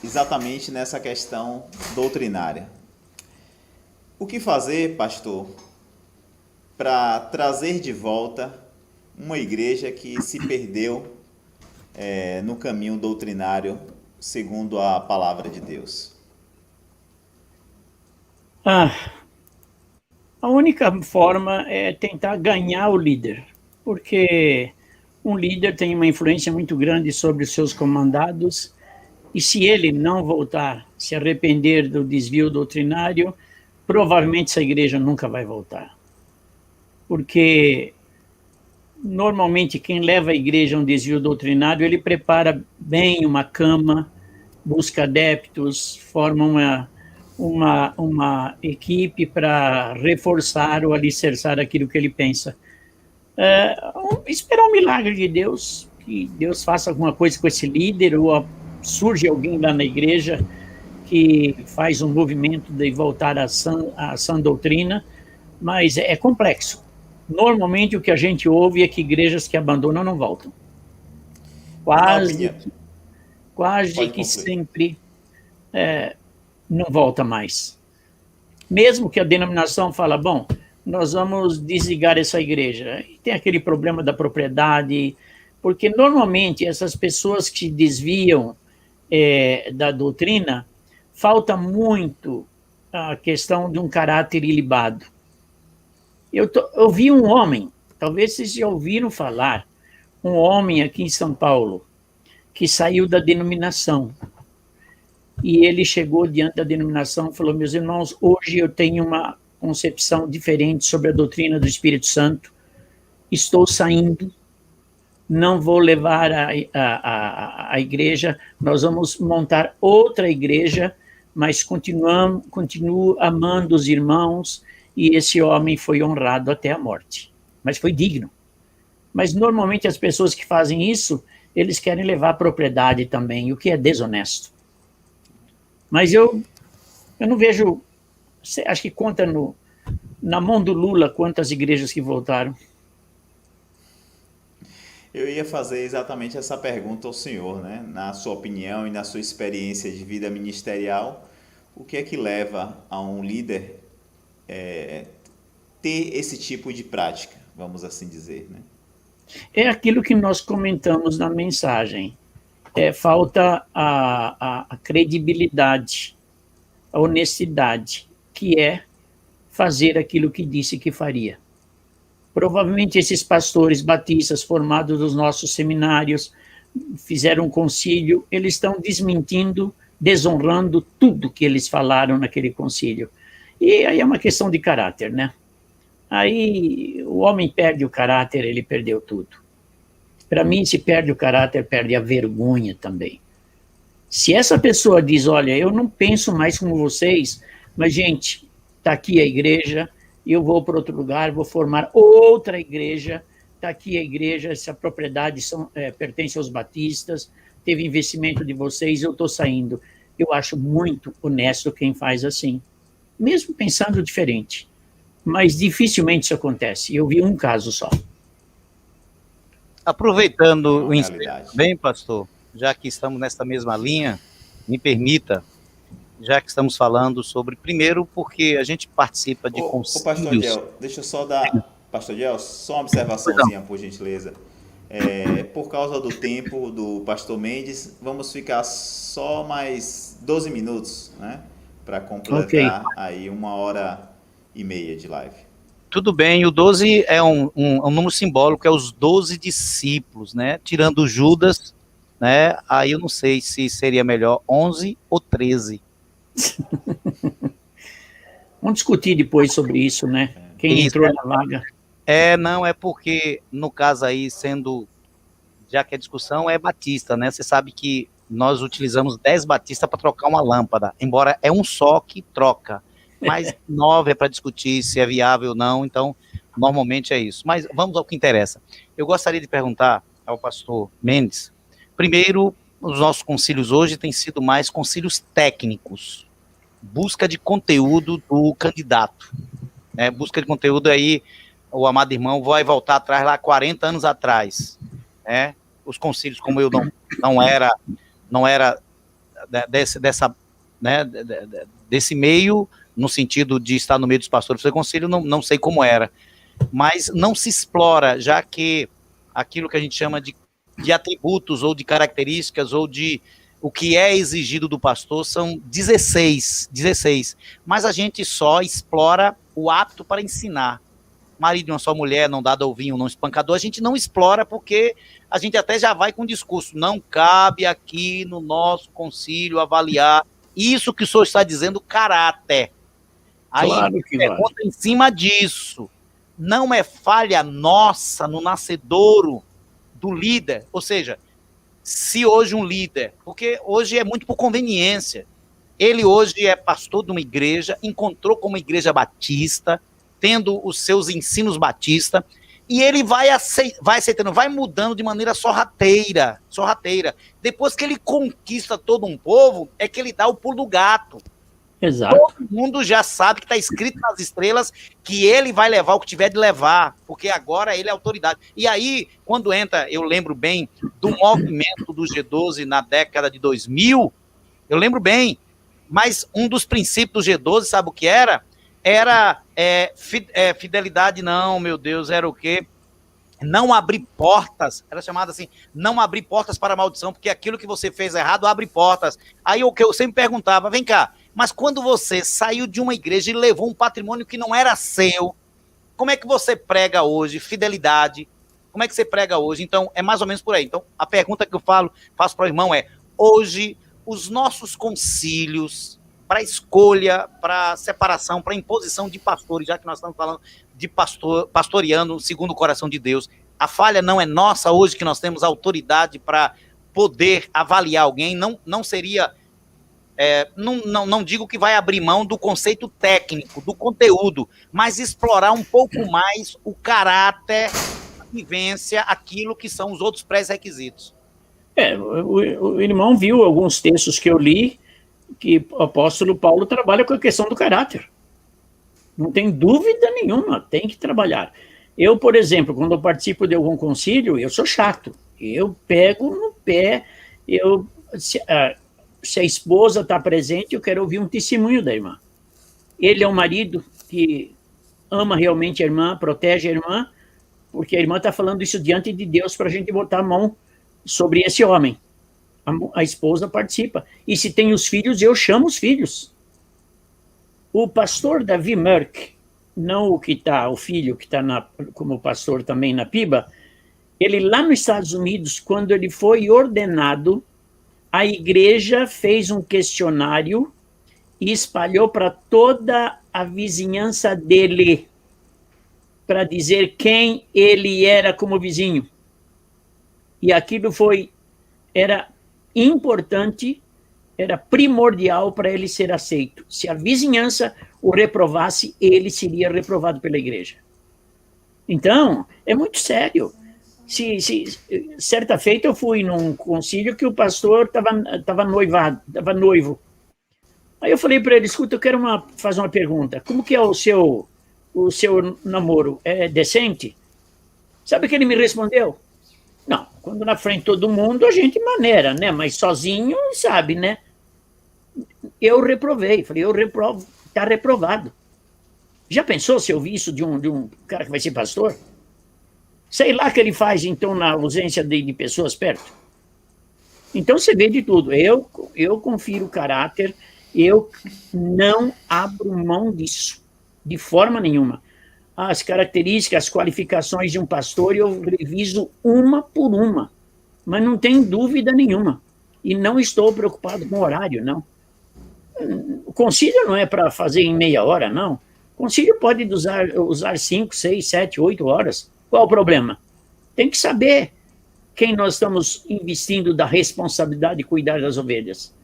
exatamente nessa questão doutrinária. O que fazer, pastor, para trazer de volta uma igreja que se perdeu no caminho doutrinário segundo a palavra de Deus? A única forma é tentar ganhar o líder, porque um líder tem uma influência muito grande sobre os seus comandados, e se ele não voltar, se arrepender do desvio doutrinário, provavelmente essa igreja nunca vai voltar. Porque normalmente quem leva a igreja a um desvio doutrinário, ele prepara bem uma cama, busca adeptos, forma uma equipe para reforçar ou alicerçar aquilo que ele pensa. Esperar um milagre de Deus, que Deus faça alguma coisa com esse líder, ou surge alguém lá na igreja que faz um movimento de voltar à sã doutrina, mas é complexo. Normalmente o que a gente ouve é que igrejas que abandonam não voltam. Quase que sempre não volta mais. Mesmo que a denominação fala, bom, nós vamos desligar essa igreja. E tem aquele problema da propriedade, porque normalmente essas pessoas que desviam da doutrina falta muito a questão de um caráter ilibado. Eu vi um homem, talvez vocês já ouviram falar, um homem aqui em São Paulo, que saiu da denominação. E ele chegou diante da denominação e falou: meus irmãos, hoje eu tenho uma concepção diferente sobre a doutrina do Espírito Santo, estou saindo, não vou levar a igreja, nós vamos montar outra igreja, mas continuo amando os irmãos, e esse homem foi honrado até a morte, mas foi digno. Mas normalmente as pessoas que fazem isso, eles querem levar a propriedade também, o que é desonesto. Mas eu não vejo, acho que conta na mão do Lula quantas igrejas que voltaram. Eu ia fazer exatamente essa pergunta ao senhor, né? Na sua opinião e na sua experiência de vida ministerial, o que é que leva a um líder ter esse tipo de prática, vamos assim dizer, né? É aquilo que nós comentamos na mensagem. Falta a credibilidade, a honestidade, que é fazer aquilo que disse que faria. Provavelmente esses pastores batistas formados nos nossos seminários fizeram um concílio, eles estão desmentindo, desonrando tudo que eles falaram naquele concílio. E aí é uma questão de caráter, né? Aí o homem perde o caráter, ele perdeu tudo. Para mim, se perde o caráter, perde a vergonha também. Se essa pessoa diz: olha, eu não penso mais como vocês, mas, gente, está aqui a igreja, eu vou para outro lugar, vou formar outra igreja, está aqui a igreja, essa propriedade pertence aos batistas, teve investimento de vocês, eu estou saindo. Eu acho muito honesto quem faz assim, mesmo pensando diferente. Mas dificilmente isso acontece. Eu vi um caso só. Aproveitando o ensejo, bem, pastor, já que estamos nessa mesma linha, me permita, já que estamos falando sobre, primeiro, porque a gente participa de concílios... Pastor Diel, deixa eu só dar, pastor Diel, só uma observaçãozinha, por gentileza. Por causa do tempo do pastor Mendes, vamos ficar só mais 12 minutos, né? Para completar aí 1h30 de live. Tudo bem, o 12 é um número simbólico, é os 12 discípulos, né? Tirando Judas, né? Aí eu não sei se seria melhor 11 ou 13. Vamos discutir depois sobre isso, né? Quem entrou na vaga. Não, é porque, no caso aí, já que a discussão é batista, né? Você sabe que nós utilizamos 10 batistas para trocar uma lâmpada, embora é um só que troca, mas 9 é para discutir se é viável ou não, então, normalmente é isso. Mas vamos ao que interessa. Eu gostaria de perguntar ao pastor Mendes, primeiro, os nossos concílios hoje têm sido mais concílios técnicos, busca de conteúdo do candidato, né? Busca de conteúdo aí, o amado irmão vai voltar atrás, lá 40 anos atrás, né? Os concílios, como eu não era desse meio, no sentido de estar no meio dos pastores do seu concílio, não sei como era, mas não se explora, já que aquilo que a gente chama de atributos, ou de características, ou de o que é exigido do pastor, são 16, mas a gente só explora o apto para ensinar. Marido de uma só mulher, não dado ao vinho, não espancador, a gente não explora porque a gente até já vai com o discurso, não cabe aqui no nosso concílio avaliar isso que o senhor está dizendo, caráter. Aí, claro que pergunta em cima disso, não é falha nossa no nascedouro do líder, ou seja, se hoje um líder, porque hoje é muito por conveniência, ele hoje é pastor de uma igreja, encontrou como igreja batista, tendo os seus ensinos batista, e ele vai aceitando, vai mudando de maneira sorrateira. Depois que ele conquista todo um povo, é que ele dá o pulo do gato. Exato. Todo mundo já sabe que está escrito nas estrelas que ele vai levar o que tiver de levar, porque agora ele é autoridade. E aí, quando entra, eu lembro bem do movimento do G12 na década de 2000, eu lembro bem, mas um dos princípios do G12, sabe o que era? Era fidelidade, não, meu Deus, era o quê? não abrir portas, era chamada assim, não abrir portas para a maldição, porque aquilo que você fez errado abre portas. Aí o que eu sempre perguntava, vem cá, mas quando você saiu de uma igreja e levou um patrimônio que não era seu, como é que você prega hoje? Fidelidade, como é que você prega hoje? Então, é mais ou menos por aí. Então, a pergunta que eu faço para o irmão é, hoje, os nossos concílios para escolha, para separação, para imposição de pastores, já que nós estamos falando de pastoreando segundo o coração de Deus, a falha não é nossa hoje, que nós temos autoridade para poder avaliar alguém, não seria, não digo que vai abrir mão do conceito técnico, do conteúdo, mas explorar um pouco mais o caráter, a vivência, aquilo que são os outros pré-requisitos. O irmão viu alguns textos que eu li, que o apóstolo Paulo trabalha com a questão do caráter. Não tem dúvida nenhuma, tem que trabalhar. Eu, por exemplo, quando eu participo de algum concílio, eu sou chato. Eu pego no pé, se a esposa está presente, eu quero ouvir um testemunho da irmã. Ele é um marido que ama realmente a irmã, protege a irmã, porque a irmã está falando isso diante de Deus para a gente botar a mão sobre esse homem. A esposa participa. E se tem os filhos, eu chamo os filhos. O pastor Davi Merck, não o filho que está como pastor também na PIBA, ele lá nos Estados Unidos, quando ele foi ordenado, a igreja fez um questionário e espalhou para toda a vizinhança dele, para dizer quem ele era como vizinho. E aquilo era importante, era primordial para ele ser aceito. Se a vizinhança o reprovasse, ele seria reprovado pela igreja. Então, é muito sério. Certa feita eu fui num concílio que o pastor estava noivo. Aí eu falei para ele, escuta, eu quero fazer uma pergunta. Como que é o seu namoro? É decente? Sabe o que ele me respondeu? Não, quando na frente de todo mundo a gente maneira, né? Mas sozinho, sabe, né? Eu reprovei, falei, eu reprovo, está reprovado. Já pensou se eu vi isso de um cara que vai ser pastor? Sei lá o que ele faz, então, na ausência de pessoas perto. Então, você vê de tudo. Eu confiro o caráter, eu não abro mão disso, de forma nenhuma. As características, as qualificações de um pastor, eu reviso uma por uma, mas não tem dúvida nenhuma. E não estou preocupado com o horário, não. O concílio não é para fazer em meia hora, não. O concílio pode usar 5, 6, 7, 8 horas. Qual o problema? Tem que saber quem nós estamos investindo da responsabilidade de cuidar das ovelhas.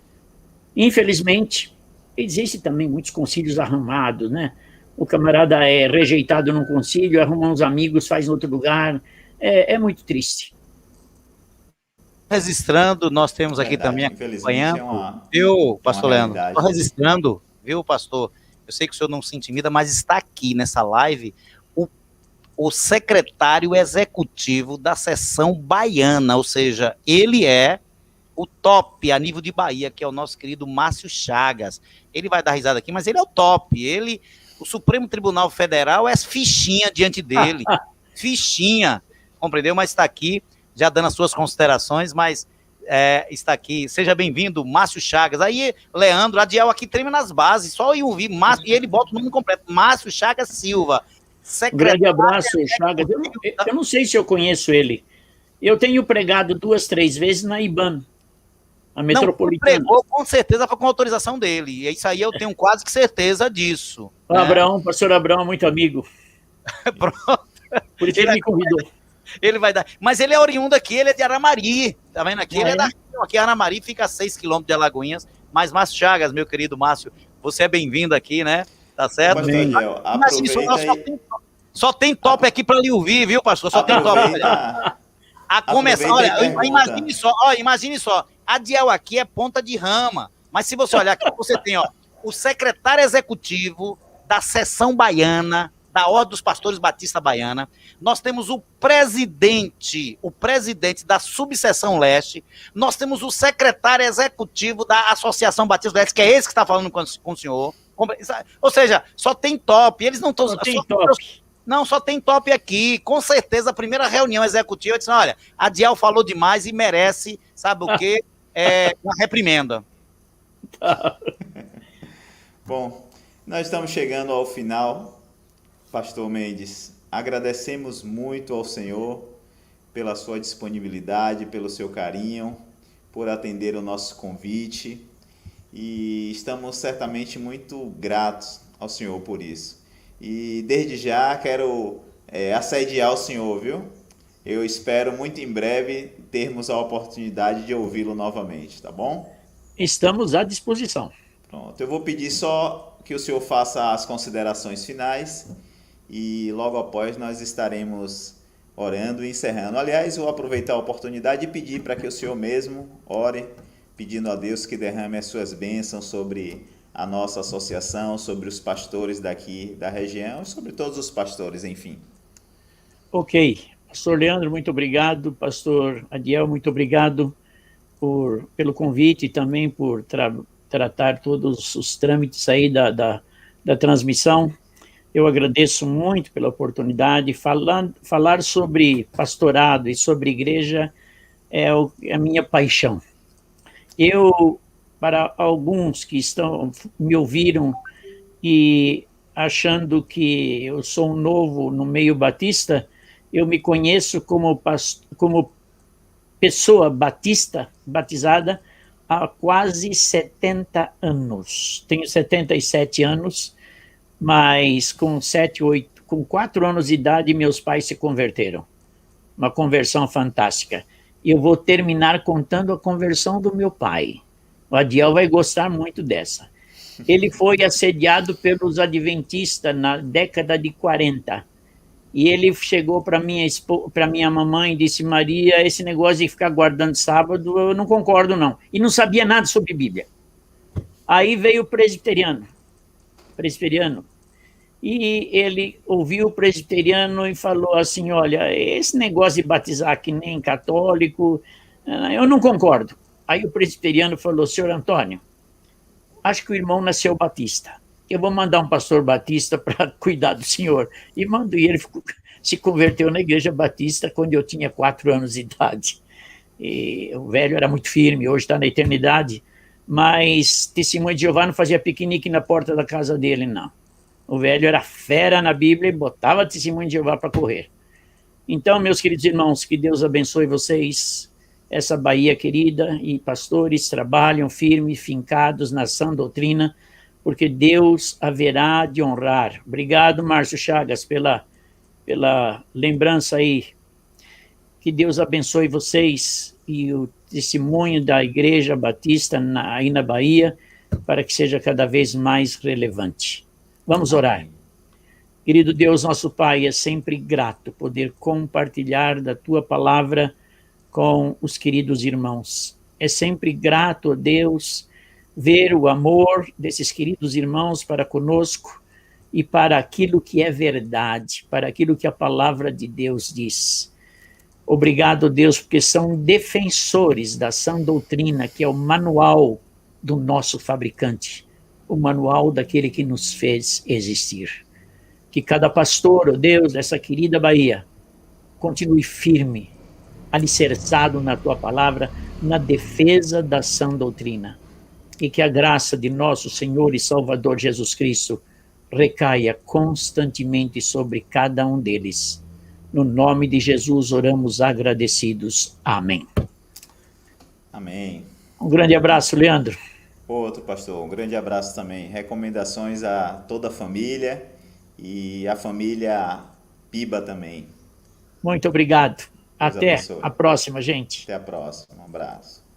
Infelizmente, existem também muitos concílios arrumados, né? O camarada é rejeitado num concílio, arruma uns amigos, faz em outro lugar. É muito triste. Registrando, nós temos aqui também acompanhando, viu, pastor Leandro? Estou registrando, viu, pastor? Eu sei que o senhor não se intimida, mas está aqui nessa live o secretário executivo da seção baiana, ou seja, ele é o top a nível de Bahia, que é o nosso querido Márcio Chagas. Ele vai dar risada aqui, mas ele é o top. O Supremo Tribunal Federal é fichinha diante dele. Fichinha, compreendeu? Mas está aqui, já dando as suas considerações, mas está aqui. Seja bem-vindo, Márcio Chagas. Aí, Leandro, Adiel aqui treme nas bases, só eu ouvir Márcio, e ele bota o nome completo, Márcio Chagas Silva. Grande abraço, Chagas. Eu não sei se eu conheço ele. Eu tenho pregado 2, 3 vezes na IBAN, a metropolitana. Não, pregou, com certeza foi com autorização dele. E isso aí eu tenho quase que certeza disso. O Abraão, pastor Abraão, muito amigo. Pronto. Por isso ele me convidou. Ele vai dar. Mas ele é oriundo aqui, ele é de Aramari. Tá vendo aqui? Ele é da aqui, Aramari fica a 6 quilômetros de Alagoinhas. Mas Márcio Chagas, meu querido Márcio, você é bem-vindo aqui, né? Tá certo? Só tem top aqui para lhe ouvir, viu, pastor? Só tem top. A começar, olha, imagine só. A Diel aqui é ponta de rama. Mas se você olhar aqui, você tem, o secretário executivo da seção baiana, da Ordem dos Pastores Batista Baiana. Nós temos o presidente da subseção leste. Nós temos o secretário executivo da Associação Batista Leste, que é esse que está falando com o senhor. Ou seja, só tem top. Eles não estão... Não, só tem top aqui. Com certeza, a primeira reunião executiva, eu disse, olha, a Diel falou demais e merece, sabe o quê? Uma reprimenda. Bom, nós estamos chegando ao final, Pastor Mendes. Agradecemos muito ao Senhor pela sua disponibilidade, pelo seu carinho, por atender o nosso convite, e estamos certamente muito gratos ao Senhor por isso. E desde já quero assediar o Senhor, viu? Eu espero muito em breve termos a oportunidade de ouvi-lo novamente, tá bom? Estamos à disposição. Pronto, eu vou pedir só que o senhor faça as considerações finais e logo após nós estaremos orando e encerrando. Aliás, vou aproveitar a oportunidade e pedir para que o senhor mesmo ore, pedindo a Deus que derrame as suas bênçãos sobre a nossa associação, sobre os pastores daqui da região, sobre todos os pastores, enfim. Ok. Pastor Leandro, muito obrigado. Pastor Adiel, muito obrigado pelo convite e também por tratar todos os trâmites aí da transmissão. Eu agradeço muito pela oportunidade. Falar sobre pastorado e sobre igreja é a minha paixão. Para alguns que me ouviram e achando que eu sou um novo no meio batista, eu me conheço como pessoa batizada há quase 70 anos. Tenho 77 anos, mas com 4 anos de idade, meus pais se converteram. Uma conversão fantástica. Eu vou terminar contando a conversão do meu pai. O Adiel vai gostar muito dessa. Ele foi assediado pelos adventistas na década de 40. E ele chegou para minha mamãe e disse, Maria, esse negócio de ficar guardando sábado, eu não concordo, não. E não sabia nada sobre Bíblia. Aí veio o presbiteriano. E ele ouviu o presbiteriano e falou assim, olha, esse negócio de batizar que nem católico, eu não concordo. Aí o presbiteriano falou, senhor Antônio, acho que o irmão nasceu batista. Eu vou mandar um pastor batista para cuidar do senhor. E ele se converteu na igreja batista quando eu tinha 4 anos de idade. E o velho era muito firme, hoje está na eternidade, mas Testemunho de Jeová não fazia piquenique na porta da casa dele, não. O velho era fera na Bíblia e botava Testemunho de Jeová para correr. Então, meus queridos irmãos, que Deus abençoe vocês, essa Bahia querida, e pastores trabalham firmes, fincados na sã doutrina, porque Deus haverá de honrar. Obrigado, Márcio Chagas, pela lembrança aí. Que Deus abençoe vocês e o testemunho da Igreja Batista aí na Bahia, para que seja cada vez mais relevante. Vamos orar. Querido Deus, nosso Pai, é sempre grato poder compartilhar da Tua palavra com os queridos irmãos. É sempre grato, Deus, ver o amor desses queridos irmãos para conosco e para aquilo que é verdade, para aquilo que a palavra de Deus diz. Obrigado, Deus, porque são defensores da sã doutrina, que é o manual do nosso fabricante, o manual daquele que nos fez existir. Que cada pastor, Deus, dessa querida Bahia, continue firme, alicerçado na Tua palavra, na defesa da sã doutrina. E que a graça de nosso Senhor e Salvador Jesus Cristo recaia constantemente sobre cada um deles. No nome de Jesus oramos agradecidos. Amém. Amém. Um grande abraço, Leandro. Outro, pastor, um grande abraço também. Recomendações a toda a família e a família Piba também. Muito obrigado. Deus Até abençoe. a próxima, gente. Até a próxima. Um abraço.